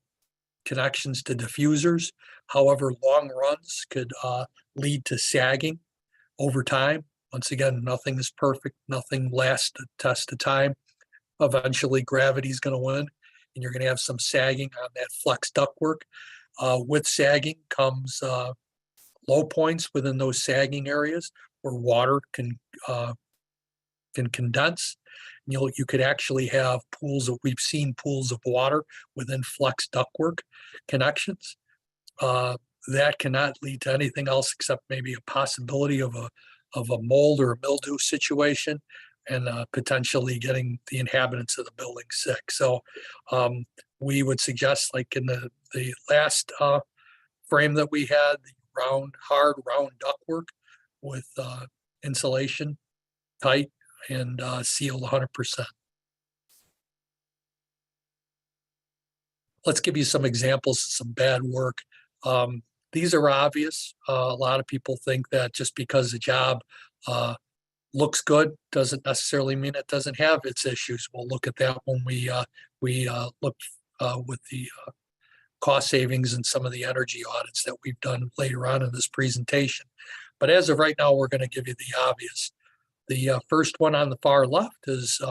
connections to diffusers. However, long runs could lead to sagging over time. Once again, nothing is perfect. Nothing lasts the test of time. Eventually, gravity is going to win, and you're going to have some sagging on that flex ductwork. With sagging comes low points within those sagging areas where water can condense. You could actually have we've seen pools of water within flex ductwork connections. That cannot lead to anything else except maybe a possibility of a mold or a mildew situation, and potentially getting the inhabitants of the building sick. So we would suggest, like in the last frame that we had, the hard round ductwork with insulation tight and sealed 100%. Let's give you some examples of some bad work. These are obvious. A lot of people think that just because the job looks good doesn't necessarily mean it doesn't have its issues. We'll look at that when we look with the cost savings and some of the energy audits that we've done later on in this presentation. But as of right now, we're going to give you the obvious. The first one on the far left is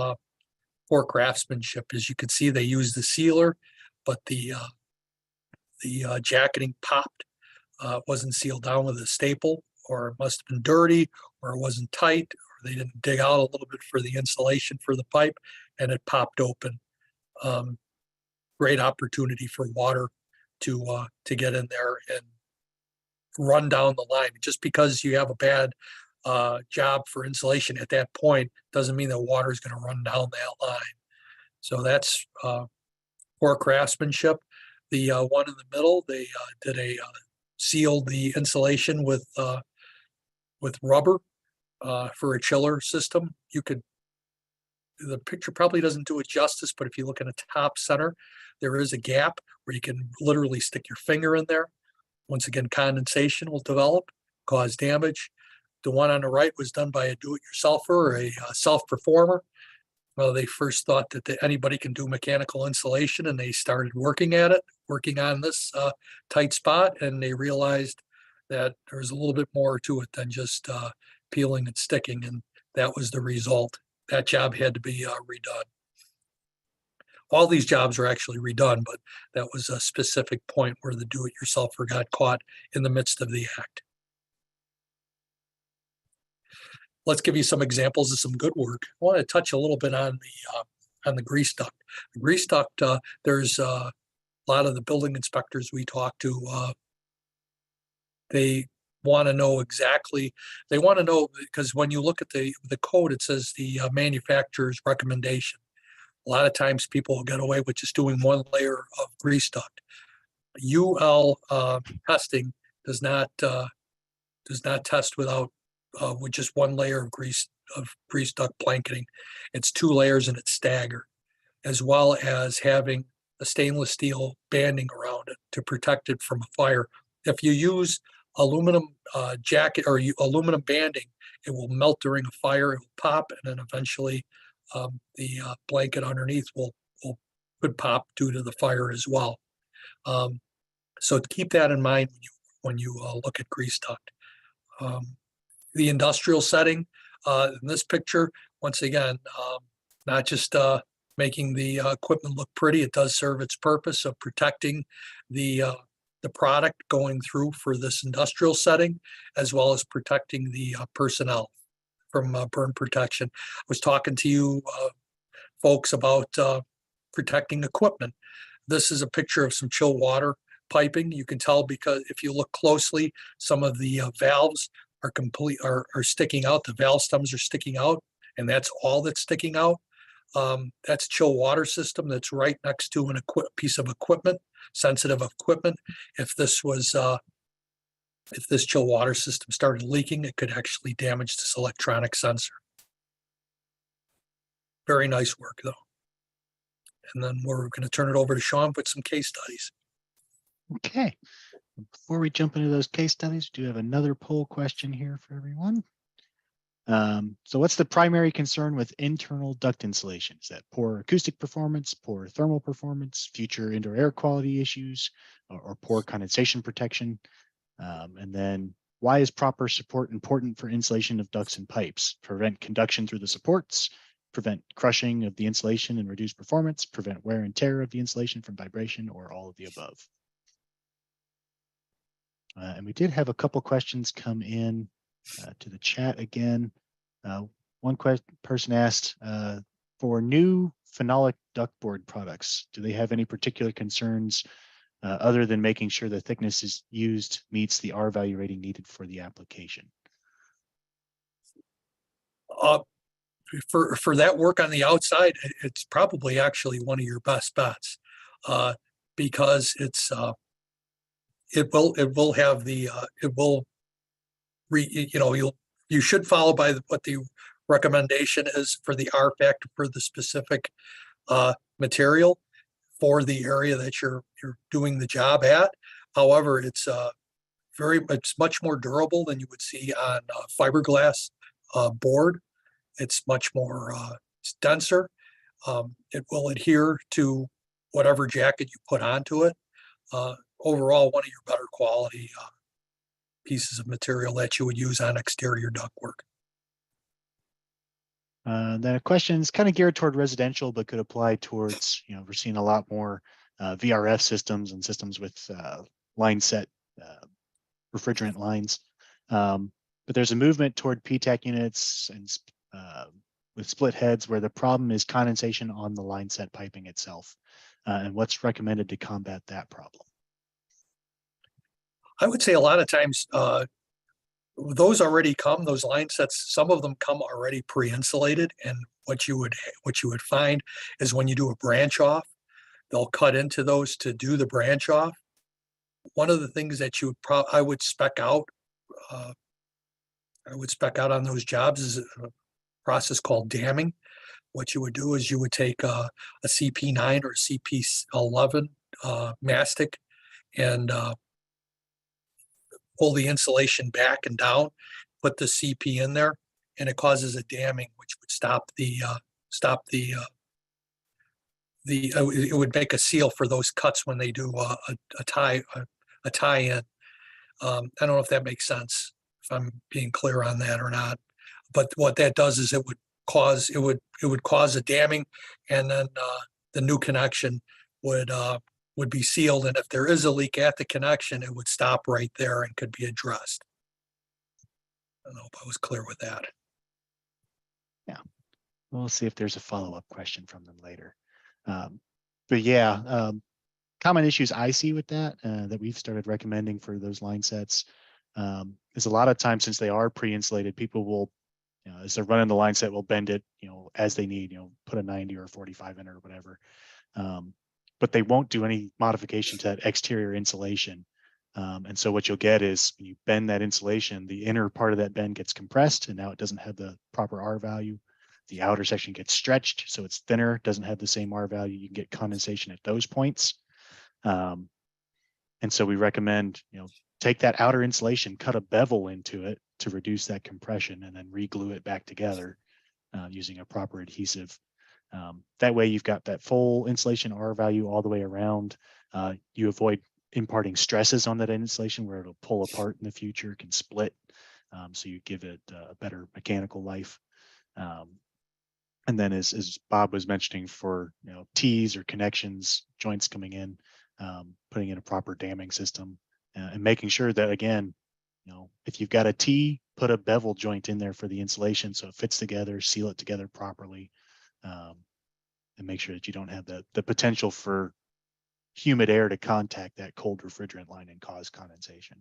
poor craftsmanship. As you can see, they used the sealer, but the jacketing popped. Wasn't sealed down with a staple, or it must have been dirty, or it wasn't tight, or they didn't dig out a little bit for the insulation for the pipe, and it popped open. Great opportunity for water to get in there and run down the line. Just because you have a bad job for insulation at that point doesn't mean that water is going to run down that line. So that's poor craftsmanship. The one in the middle, they sealed the insulation with rubber for a chiller system. The picture probably doesn't do it justice, but if you look in the top center, there is a gap where you can literally stick your finger in there. Once again, condensation will develop, cause damage. The one on the right was done by a do-it-yourselfer or a self-performer. They first thought that anybody can do mechanical insulation, and they started working on this tight spot, and they realized that there was a little bit more to it than just peeling and sticking, and that was the result. That job had to be redone. All these jobs are actually redone, but that was a specific point where the do-it-yourselfer got caught in the midst of the act. Let's give you some examples of some good work. I want to touch a little bit on the grease duct. The grease duct, there's a lot of the building inspectors we talk to, they want to know exactly, they want to know, because when you look at the code, it says the manufacturer's recommendation. A lot of times people will get away with just doing one layer of grease duct. UL testing does not test without with just one layer of grease duct blanketing. It's 2 layers and it's staggered, as well as having a stainless steel banding around it to protect it from a fire. If you use aluminum jacket or aluminum banding, it will melt during a fire, it will pop, and then eventually the blanket underneath could pop due to the fire as well. So keep that in mind when you look at grease duct. The industrial setting in this picture, once again, not just making the equipment look pretty, it does serve its purpose of protecting the product going through for this industrial setting, as well as protecting the personnel from burn protection. I was talking to you folks about protecting equipment. This is a picture of some chill water piping. You can tell because if you look closely, some of the valves are sticking out. The valve stems are sticking out, and that's all that's sticking out. That's chill water system that's right next to an piece of equipment, sensitive equipment. If this chill water system started leaking, it could actually damage this electronic sensor. Very nice work, though. And then we're going to turn it over to Sean with some case studies. Okay. Before we jump into those case studies, we do have another poll question here for everyone. So what's the primary concern with internal duct insulation? Is that poor acoustic performance, poor thermal performance, future indoor air quality issues, or poor condensation protection? And then why is proper support important for insulation of ducts and pipes? Prevent conduction through the supports, prevent crushing of the insulation and reduce performance, prevent wear and tear of the insulation from vibration, or all of the above. And we did have a couple questions come in to the chat again. One person asked, for new phenolic ductboard products, do they have any particular concerns other than making sure the thickness is used meets the R value rating needed for the application? For that work on the outside, it's probably actually one of your best bets because it's you should follow by what the recommendation is for the R factor for the specific material for the area that you're doing the job at. However, it's much more durable than you would see on fiberglass board. It's much more it's denser. It will adhere to whatever jacket you put onto it. Overall, one of your better quality pieces of material that you would use on exterior ductwork. Then a question is kind of geared toward residential, but could apply towards, we're seeing a lot more VRF systems and systems with line set refrigerant lines. But there's a movement toward PTAC units and with split heads where the problem is condensation on the line set piping itself. And what's recommended to combat that problem? I would say a lot of times those already come, those line sets, some of them come already pre-insulated. And what you would find is when you do a branch off, they'll cut into those to do the branch off. One of the things that I would spec out on those jobs is a process called damming. What you would do is you would take a CP9 or a CP11 mastic and pull the insulation back and down, put the CP in there, and it causes a damming, which would it would make a seal for those cuts when they do a tie-in. I don't know if that makes sense, if I'm being clear on that or not. But what that does is it would cause a damming, and then the new connection would be sealed, and if there is a leak at the connection, it would stop right there and could be addressed. I don't know if I was clear with that. Yeah, we'll see if there's a follow-up question from them later. But yeah, common issues I see with that that we've started recommending for those line sets is a lot of times, since they are pre-insulated, people will, as they're running the line set, will bend it, as they need, put a 90 or a 45 in or whatever. But they won't do any modification to that exterior insulation. And so what you'll get is when you bend that insulation, the inner part of that bend gets compressed, and now it doesn't have the proper R value. The outer section gets stretched, so it's thinner, doesn't have the same R value. You can get condensation at those points. And so we recommend, take that outer insulation, cut a bevel into it to reduce that compression, and then re-glue it back together using a proper adhesive. That way you've got that full insulation R value all the way around. You avoid imparting stresses on that insulation where it'll pull apart in the future, can split. So you give it a better mechanical life. And then as Bob was mentioning, for T's or connections, joints coming in, putting in a proper damming system and making sure that, again, if you've got a T, put a bevel joint in there for the insulation so it fits together, seal it together properly, and make sure that you don't have the potential for humid air to contact that cold refrigerant line and cause condensation.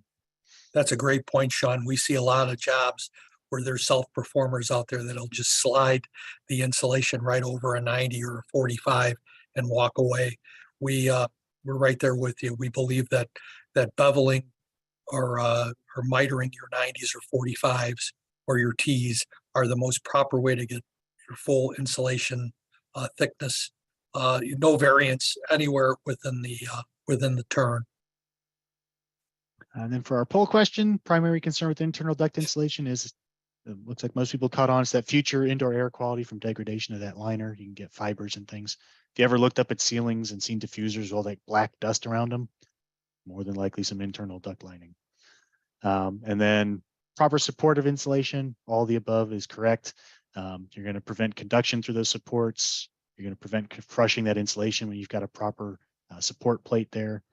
That's a great point, Sean. We see a lot of jobs where there's self-performers out there that'll just slide the insulation right over a 90 or a 45 and walk away. We're right there with you. We believe that beveling or mitering your 90s or 45s or your T's are the most proper way to get your full insulation thickness. No variance anywhere within the turn. And then for our poll question, primary concern with internal duct insulation is, it looks like most people caught on, is that future indoor air quality from degradation of that liner. You can get fibers and things. If you ever looked up at ceilings and seen diffusers with all that black dust around them, more than likely some internal duct lining. And then proper supportive insulation, all the above is correct. You're going to prevent conduction through those supports. You're going to prevent crushing that insulation when you've got a proper support plate there,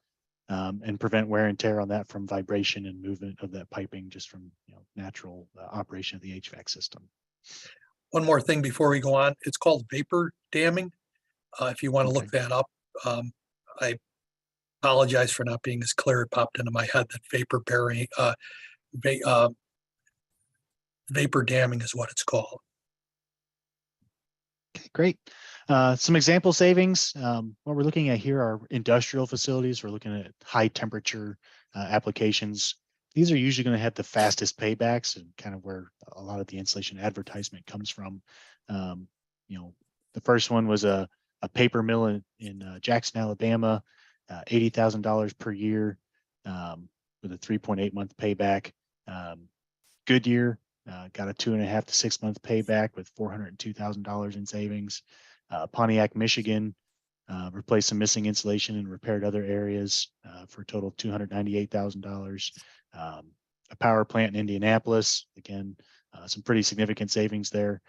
and prevent wear and tear on that from vibration and movement of that piping, just from natural operation of the HVAC system. One more thing before we go on, it's called vapor damming. If you want to look that up, I apologize for not being as clear. It popped into my head that vapor damming is what it's called. Okay, great. Some example savings. What we're looking at here are industrial facilities. We're looking at high temperature applications. These are usually going to have the fastest paybacks, and kind of where a lot of the insulation advertisement comes from. The first one was a paper mill in Jackson, Alabama, $80,000 per year with a 3.8 month payback. Goodyear got a 2.5 to 6 month payback with $402,000 in savings. Pontiac, Michigan, replaced some missing insulation and repaired other areas for a total of $298,000. A power plant in Indianapolis, again, some pretty significant savings there.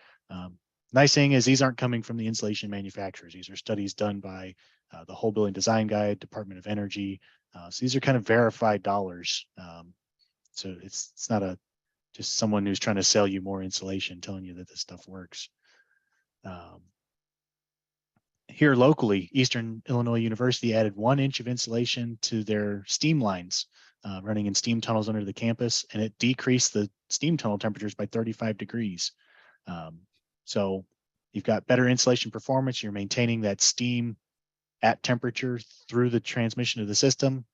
Nice thing is these aren't coming from the insulation manufacturers. These are studies done by the Whole Building Design Guide, Department of Energy. So these are kind of verified dollars. So it's not just someone who's trying to sell you more insulation telling you that this stuff works. Here locally, Eastern Illinois University added 1 inch of insulation to their steam lines running in steam tunnels under the campus, and it decreased the steam tunnel temperatures by 35 degrees. So you've got better insulation performance. You're maintaining that steam at temperature through the transmission of the system.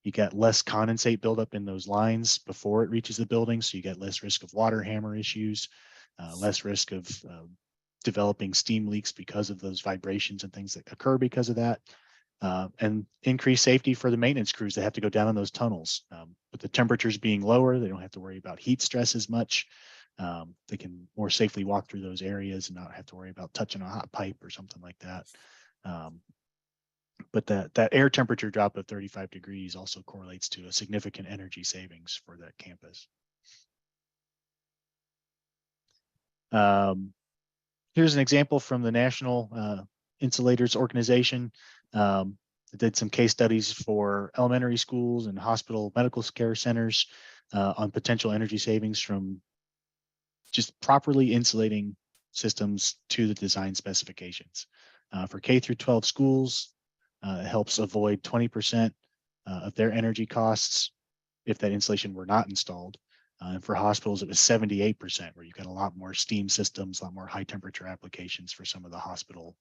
You got less condensate buildup in those lines before it reaches the building, so you get less risk of water hammer issues, less risk of developing steam leaks because of those vibrations and things that occur because of that, and increased safety for the maintenance crews that have to go down in those tunnels. With the temperatures being lower, they don't have to worry about heat stress as much. They can more safely walk through those areas and not have to worry about touching a hot pipe or something like that. But that air temperature drop of 35 degrees also correlates to a significant energy savings for that campus. Here's an example from the National Insulators Organization. They did some case studies for elementary schools and hospital medical care centers on potential energy savings from just properly insulating systems to the design specifications. For K through 12 schools, it helps avoid 20% of their energy costs if that insulation were not installed. And for hospitals, it was 78%, where you got a lot more steam systems, a lot more high temperature applications for some of the hospital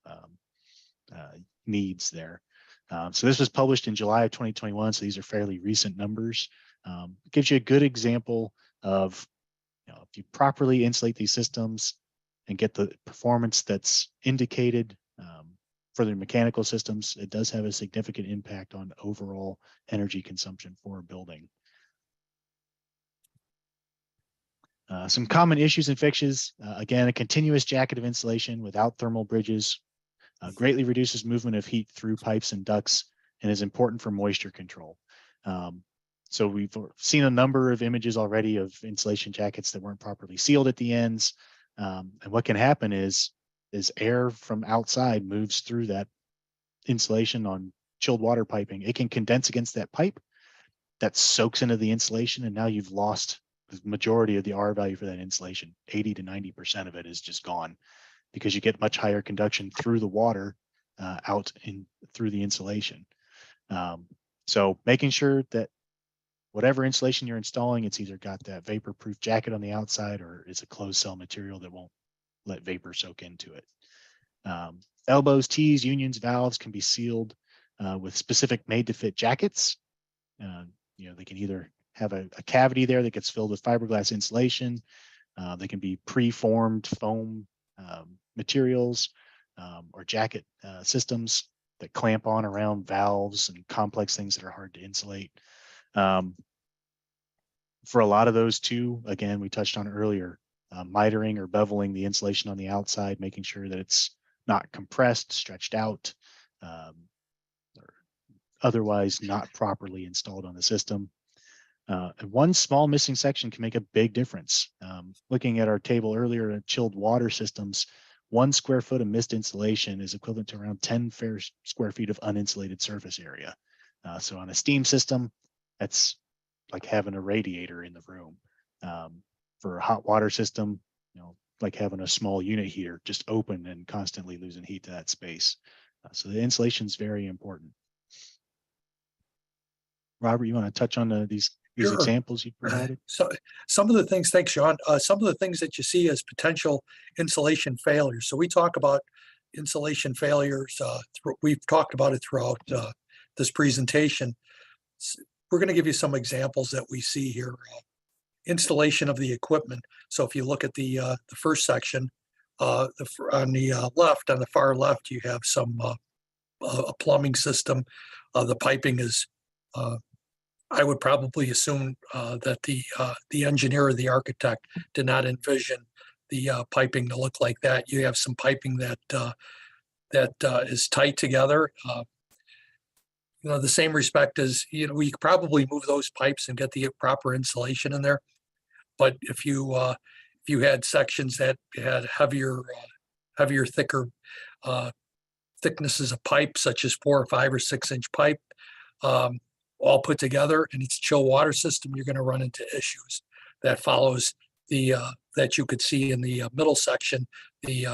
needs there. So this was published in July of 2021. So these are fairly recent numbers. It gives you a good example of, if you properly insulate these systems and get the performance that's indicated for the mechanical systems, it does have a significant impact on overall energy consumption for a building. Some common issues and fixes, again, a continuous jacket of insulation without thermal bridges greatly reduces movement of heat through pipes and ducts and is important for moisture control. So we've seen a number of images already of insulation jackets that weren't properly sealed at the ends. And what can happen is air from outside moves through that insulation on chilled water piping. It can condense against that pipe that soaks into the insulation, and now you've lost the majority of the R value for that insulation. 80 to 90% of it is just gone because you get much higher conduction through the water out through the insulation. So making sure that whatever insulation you're installing, it's either got that vapor-proof jacket on the outside or it's a closed cell material that won't let vapor soak into it. Elbows, T's, unions, valves can be sealed with specific made-to-fit jackets. They can either have a cavity there that gets filled with fiberglass insulation. They can be pre-formed foam materials or jacket systems that clamp on around valves and complex things that are hard to insulate. For a lot of those too, again, we touched on earlier, mitering or beveling the insulation on the outside, making sure that it's not compressed, stretched out, or otherwise not properly installed on the system. And one small missing section can make a big difference. Looking at our table earlier at chilled water systems, 1 square foot of mist insulation is equivalent to around 10 square feet of uninsulated surface area. So on a steam system, that's like having a radiator in the room. For a hot water system, like having a small unit heater just open and constantly losing heat to that space. So the insulation is very important. Robert, you want to touch on these Sure. examples you provided? So some of the things, thanks, Sean. Some of the things that you see as potential insulation failures. So we talk about insulation failures. We've talked about it throughout this presentation. We're going to give you some examples that we see here. Installation of the equipment. So if you look at the first section, on the left, on the far left, you have some a plumbing system. The piping is I would probably assume that the engineer or the architect did not envision the piping to look like that. You have some piping that is tight together. The same respect as we could probably move those pipes and get the proper insulation in there. But if you had sections that had heavier, thicker thicknesses of pipe, such as 4 or 5 or 6 inch pipe, all put together, and it's a chill water system, you're going to run into issues. That follows the that you could see in the middle section, the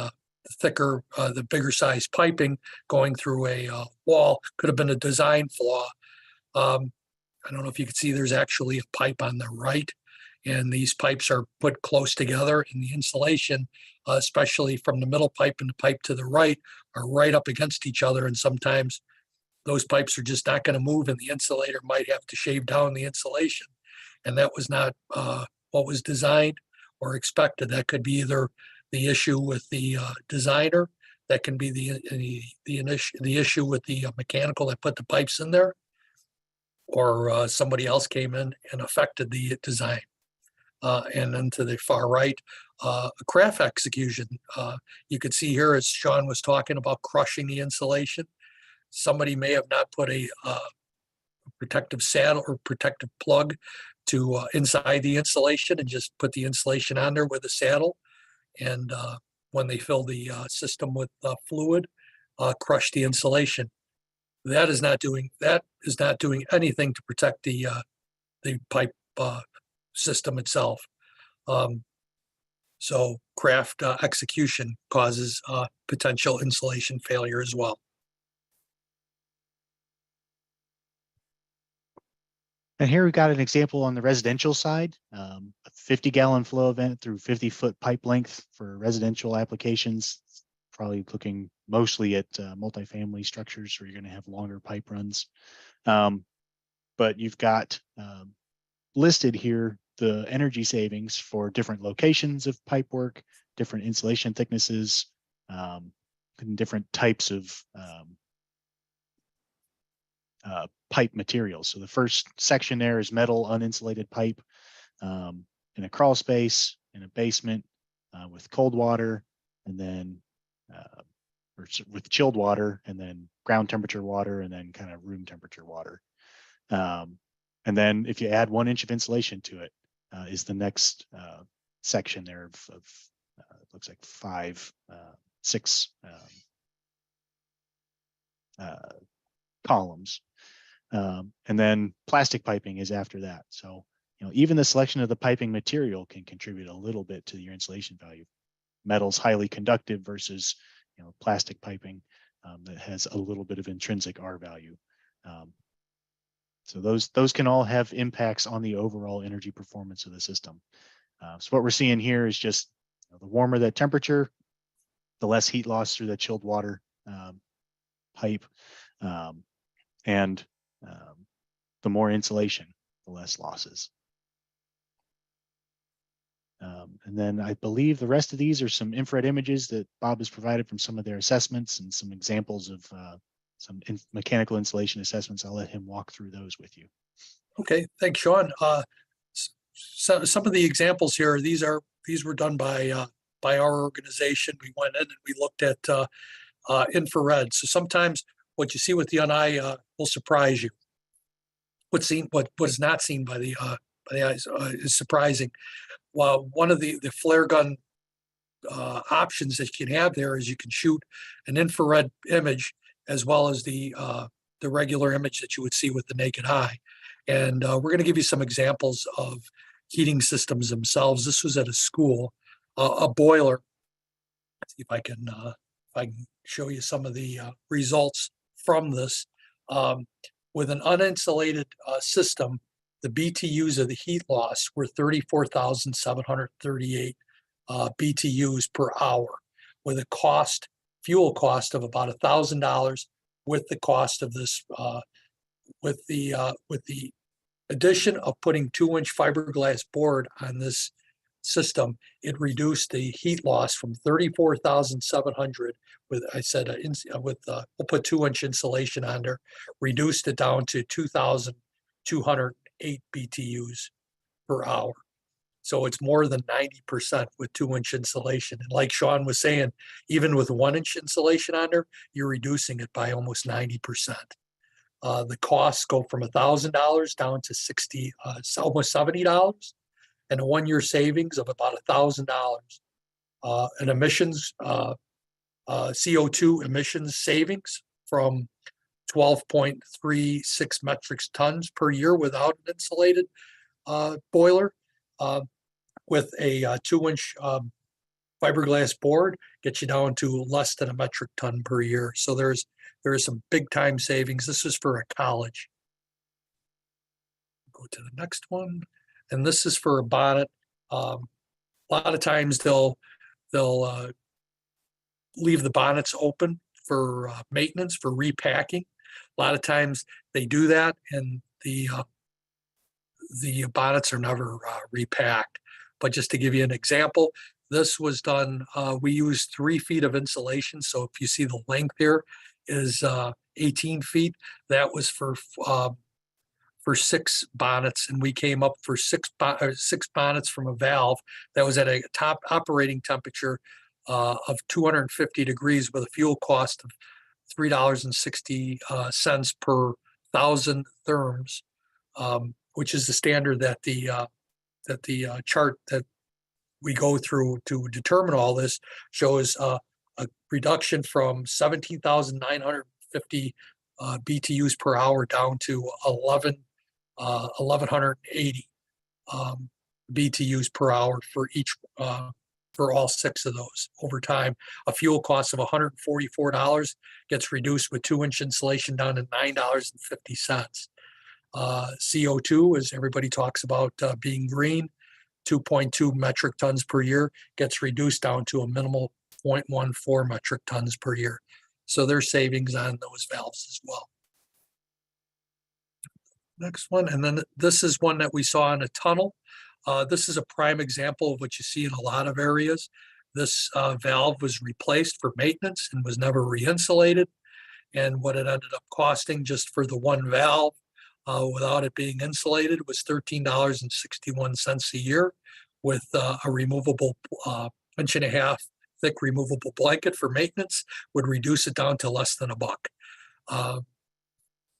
thicker, the bigger size piping going through a wall could have been a design flaw. I don't know if you can see, there's actually a pipe on the right, and these pipes are put close together, and the insulation, especially from the middle pipe and the pipe to the right, are right up against each other, and sometimes those pipes are just not going to move, and the insulator might have to shave down the insulation. And that was not what was designed or expected. That could be either the issue with the designer, that can be the issue with the mechanical that put the pipes in there, or somebody else came in and affected the design. And then to the far right, a craft execution. You could see here, as Sean was talking about crushing the insulation, somebody may have not put a protective saddle or protective plug to inside the insulation and just put the insulation on there with a saddle. And when they fill the system with fluid, crush the insulation. That is not doing anything to protect the pipe system itself. So craft execution causes potential insulation failure as well. And here we've got an example on the residential side, a 50-gallon flow event through 50-foot pipe length for residential applications. Probably looking mostly at multifamily structures where you're going to have longer pipe runs. But you've got listed here the energy savings for different locations of pipe work, different insulation thicknesses, and different types of pipe materials. So the first section there is metal uninsulated pipe in a crawl space, in a basement with cold water, and then or with chilled water, and then ground temperature water, and then kind of room temperature water. And then if you add 1 inch of insulation to it, is the next section there of looks like 6 columns. And then plastic piping is after that. So, even the selection of the piping material can contribute a little bit to your insulation value. Metal's highly conductive versus, plastic piping that has a little bit of intrinsic R value. So those can all have impacts on the overall energy performance of the system. So what we're seeing here is just the warmer that temperature, the less heat loss through the chilled water pipe, and the more insulation, the less losses. And then I believe the rest of these are some infrared images that Bob has provided from some of their assessments and some examples of some mechanical insulation assessments. I'll let him walk through those with you. Okay, thanks, Sean. So some of the examples here, these were done by our organization. We went in and we looked at infrared. So sometimes what you see with the eye will surprise you. What is not seen by the eyes is surprising. Well, one of the flare gun options that you can have there is you can shoot an infrared image as well as the regular image that you would see with the naked eye. And we're going to give you some examples of heating systems themselves. This was at a school, a boiler. Let's see if I can show you some of the results from this. With an uninsulated system, the BTUs of the heat loss were 34,738 BTUs per hour, with a fuel cost of about $1,000. With the cost of this, with the addition of putting 2-inch fiberglass board on this system, it reduced the heat loss from 34,700 with, we'll put 2-inch insulation on there, reduced it down to 2,208 BTUs per hour. So it's more than 90% with 2-inch insulation. And like Sean was saying, even with 1-inch insulation on there, you're reducing it by almost 90%. The costs go from $1,000 down to almost $70, and a 1-year savings of about $1,000. An emissions, CO2 emissions savings from 12.36 metric tons per year without an insulated boiler. With a 2-inch fiberglass board, gets you down to less than a metric ton per year. So there is some big time savings. This is for a college. Go to the next one, and this is for a bonnet. A lot of times they'll leave the bonnets open for maintenance, for repacking. A lot of times they do that, and the bonnets are never repacked. But just to give you an example, this was done, we used 3 feet of insulation. So if you see the length here is 18 feet, that was for 6 bonnets. And we came up for 6 bonnets from a valve that was at a top operating temperature of 250 degrees with a fuel cost of $3.60 per 1,000 therms, which is the standard that the chart that we go through to determine all this shows a reduction from 17,950 BTUs per hour down to 1,180 BTUs per hour for each for all 6 of those. Over time, a fuel cost of $144 gets reduced with 2-inch insulation down to $9.50. CO2, as everybody talks about being green, 2.2 metric tons per year gets reduced down to a minimal 0.14 metric tons per year. So there's savings on those valves as well. Next one, and then this is one that we saw in a tunnel. This is a prime example of what you see in a lot of areas. This valve was replaced for maintenance and was never re-insulated. And what it ended up costing just for the one valve without it being insulated was $13.61 a year, with a removable 1.5 inch thick removable blanket for maintenance would reduce it down to less than $1.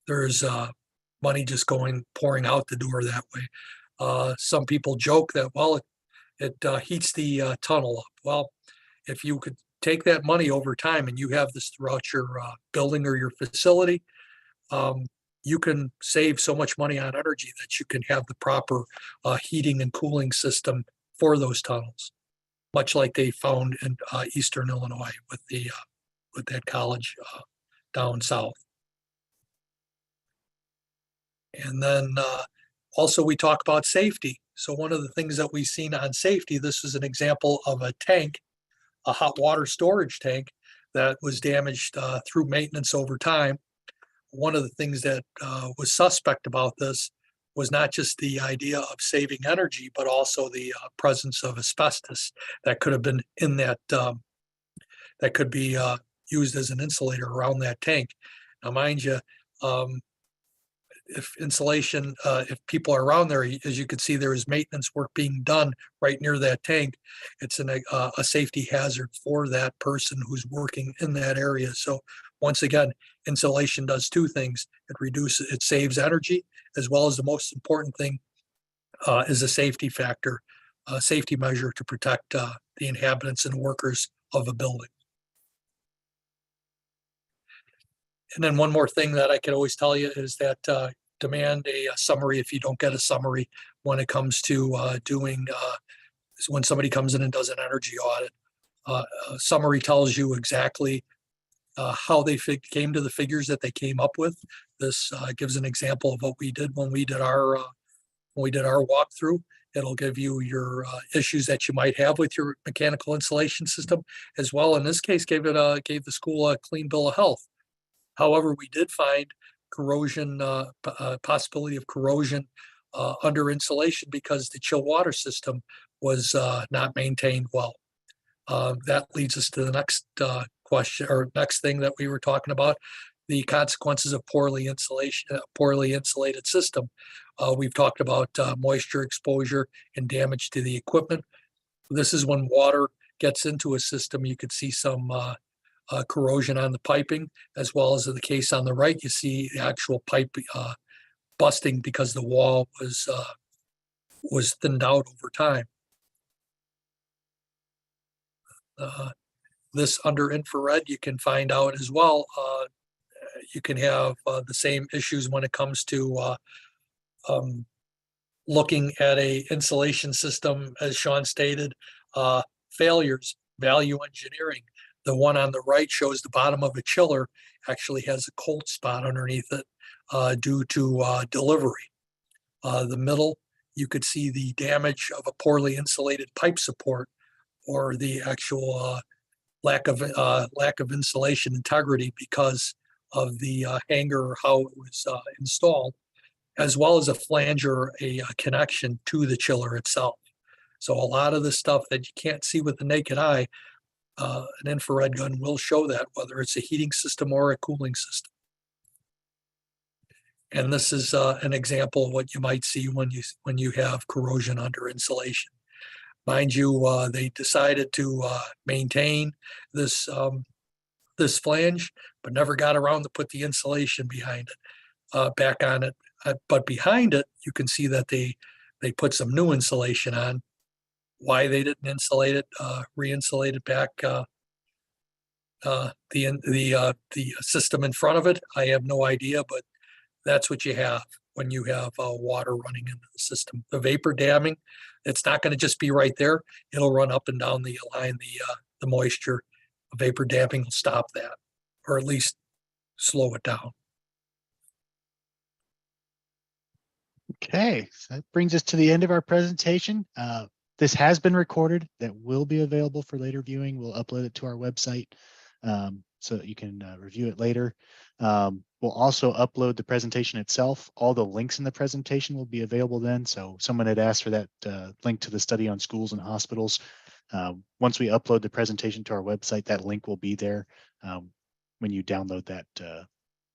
There's money just pouring out the door that way. Some people joke that, well, it heats the tunnel up. Well, if you could take that money over time and you have this throughout your building or your facility, you can save so much money on energy that you can have the proper heating and cooling system for those tunnels, much like they found in Eastern Illinois with that college down south. And then also we talk about safety. So one of the things that we've seen on safety, this is an example of a tank, a hot water storage tank that was damaged through maintenance over time. One of the things that was suspect about this was not just the idea of saving energy, but also the presence of asbestos that could have been in that, that could be used as an insulator around that tank. Now, mind you, if insulation, if people are around there, as you can see, there is maintenance work being done right near that tank. It's a safety hazard for that person who's working in that area. So once again, insulation does two things. It saves energy, as well as the most important thing is a safety factor, a safety measure to protect the inhabitants and workers of a building. And then one more thing that I can always tell you is that demand a summary if you don't get a summary when it comes to doing, when somebody comes in and does an energy audit. A summary tells you exactly how they came to the figures that they came up with. This gives an example of what we did when we did our walkthrough. It'll give you your issues that you might have with your mechanical insulation system, as well. In this case, gave the school a clean bill of health. However, we did find corrosion, possibility of corrosion under insulation because the chill water system was not maintained well. That leads us to the next question, or next thing that we were talking about, the consequences of poorly insulated system. We've talked about moisture exposure and damage to the equipment. This is when water gets into a system. You could see some corrosion on the piping, as well as in the case on the right, you see the actual pipe busting because the wall was thinned out over time. This under infrared, you can find out as well. You can have the same issues when it comes to looking at a insulation system, as Sean stated, failures, value engineering. The one on the right shows the bottom of a chiller actually has a cold spot underneath it due to delivery. The middle, you could see the damage of a poorly insulated pipe support, or the actual lack of insulation integrity because of the hanger or how it was installed, as well as a flanger, a connection to the chiller itself. So a lot of the stuff that you can't see with the naked eye, an infrared gun will show that, whether it's a heating system or a cooling system. And this is an example of what you might see when you have corrosion under insulation. Mind you, they decided to maintain this this flange, but never got around to put the insulation behind it, back on it. But behind it, you can see that they put some new insulation on. Why they didn't insulate it, re-insulate it back, the system in front of it, I have no idea, but that's what you have when you have water running into the system. The vapor damming, it's not going to just be right there. It'll run up and down the line, the moisture. Vapor damping will stop that, or at least slow it down. Okay, so that brings us to the end of our presentation. This has been recorded. That will be available for later viewing. We'll upload it to our website so that you can review it later. We'll also upload the presentation itself. All the links in the presentation will be available then. So someone had asked for that link to the study on schools and hospitals. Once we upload the presentation to our website, that link will be there when you download that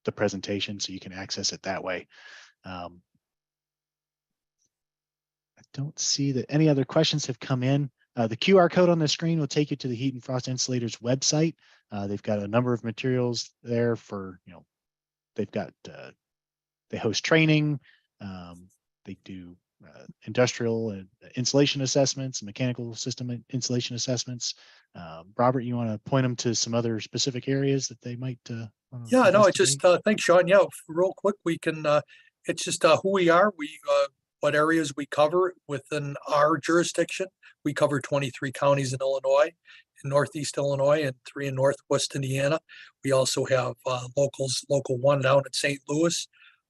the presentation, so you can access it that way. I don't see that any other questions have come in. The QR code on the screen will take you to the Heat and Frost Insulators website. They've got a number of materials there for, they've got, they host training. They do industrial and insulation assessments, mechanical system insulation assessments. Robert, you want to point them to some other specific areas that they might Yeah, no, it's just, thanks, Sean. Yeah, real quick, we can, it's just who we are. What areas we cover within our jurisdiction. We cover 23 counties in Illinois, in Northeast Illinois, and 3 in Northwest Indiana. We also have local 1 down in St. Louis,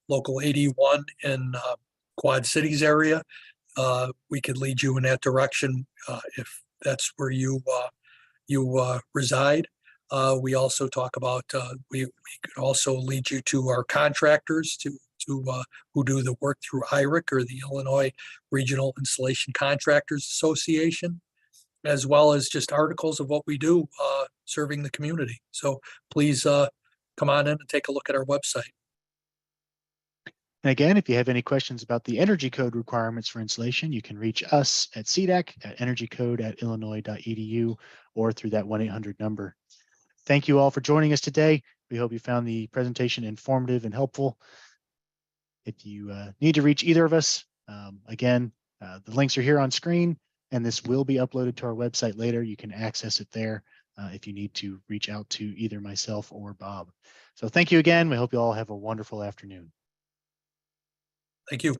local 81 in Quad Cities area. We could lead you in that direction if that's where you reside. We also talk about, we could also lead you to our contractors who do the work through IRIC, or the Illinois Regional Installation Contractors Association, as well as just articles of what we do serving the community. So please come on in and take a look at our website. And again, if you have any questions about the energy code requirements for insulation, you can reach us at SEDAC at energycode@illinois.edu or through that 1-800 number. Thank you all for joining us today. We hope you found the presentation informative and helpful. If you need to reach either of us, again, the links are here on screen, and this will be uploaded to our website later. You can access it there if you need to reach out to either myself or Bob. So thank you again. We hope you all have a wonderful afternoon. Thank you.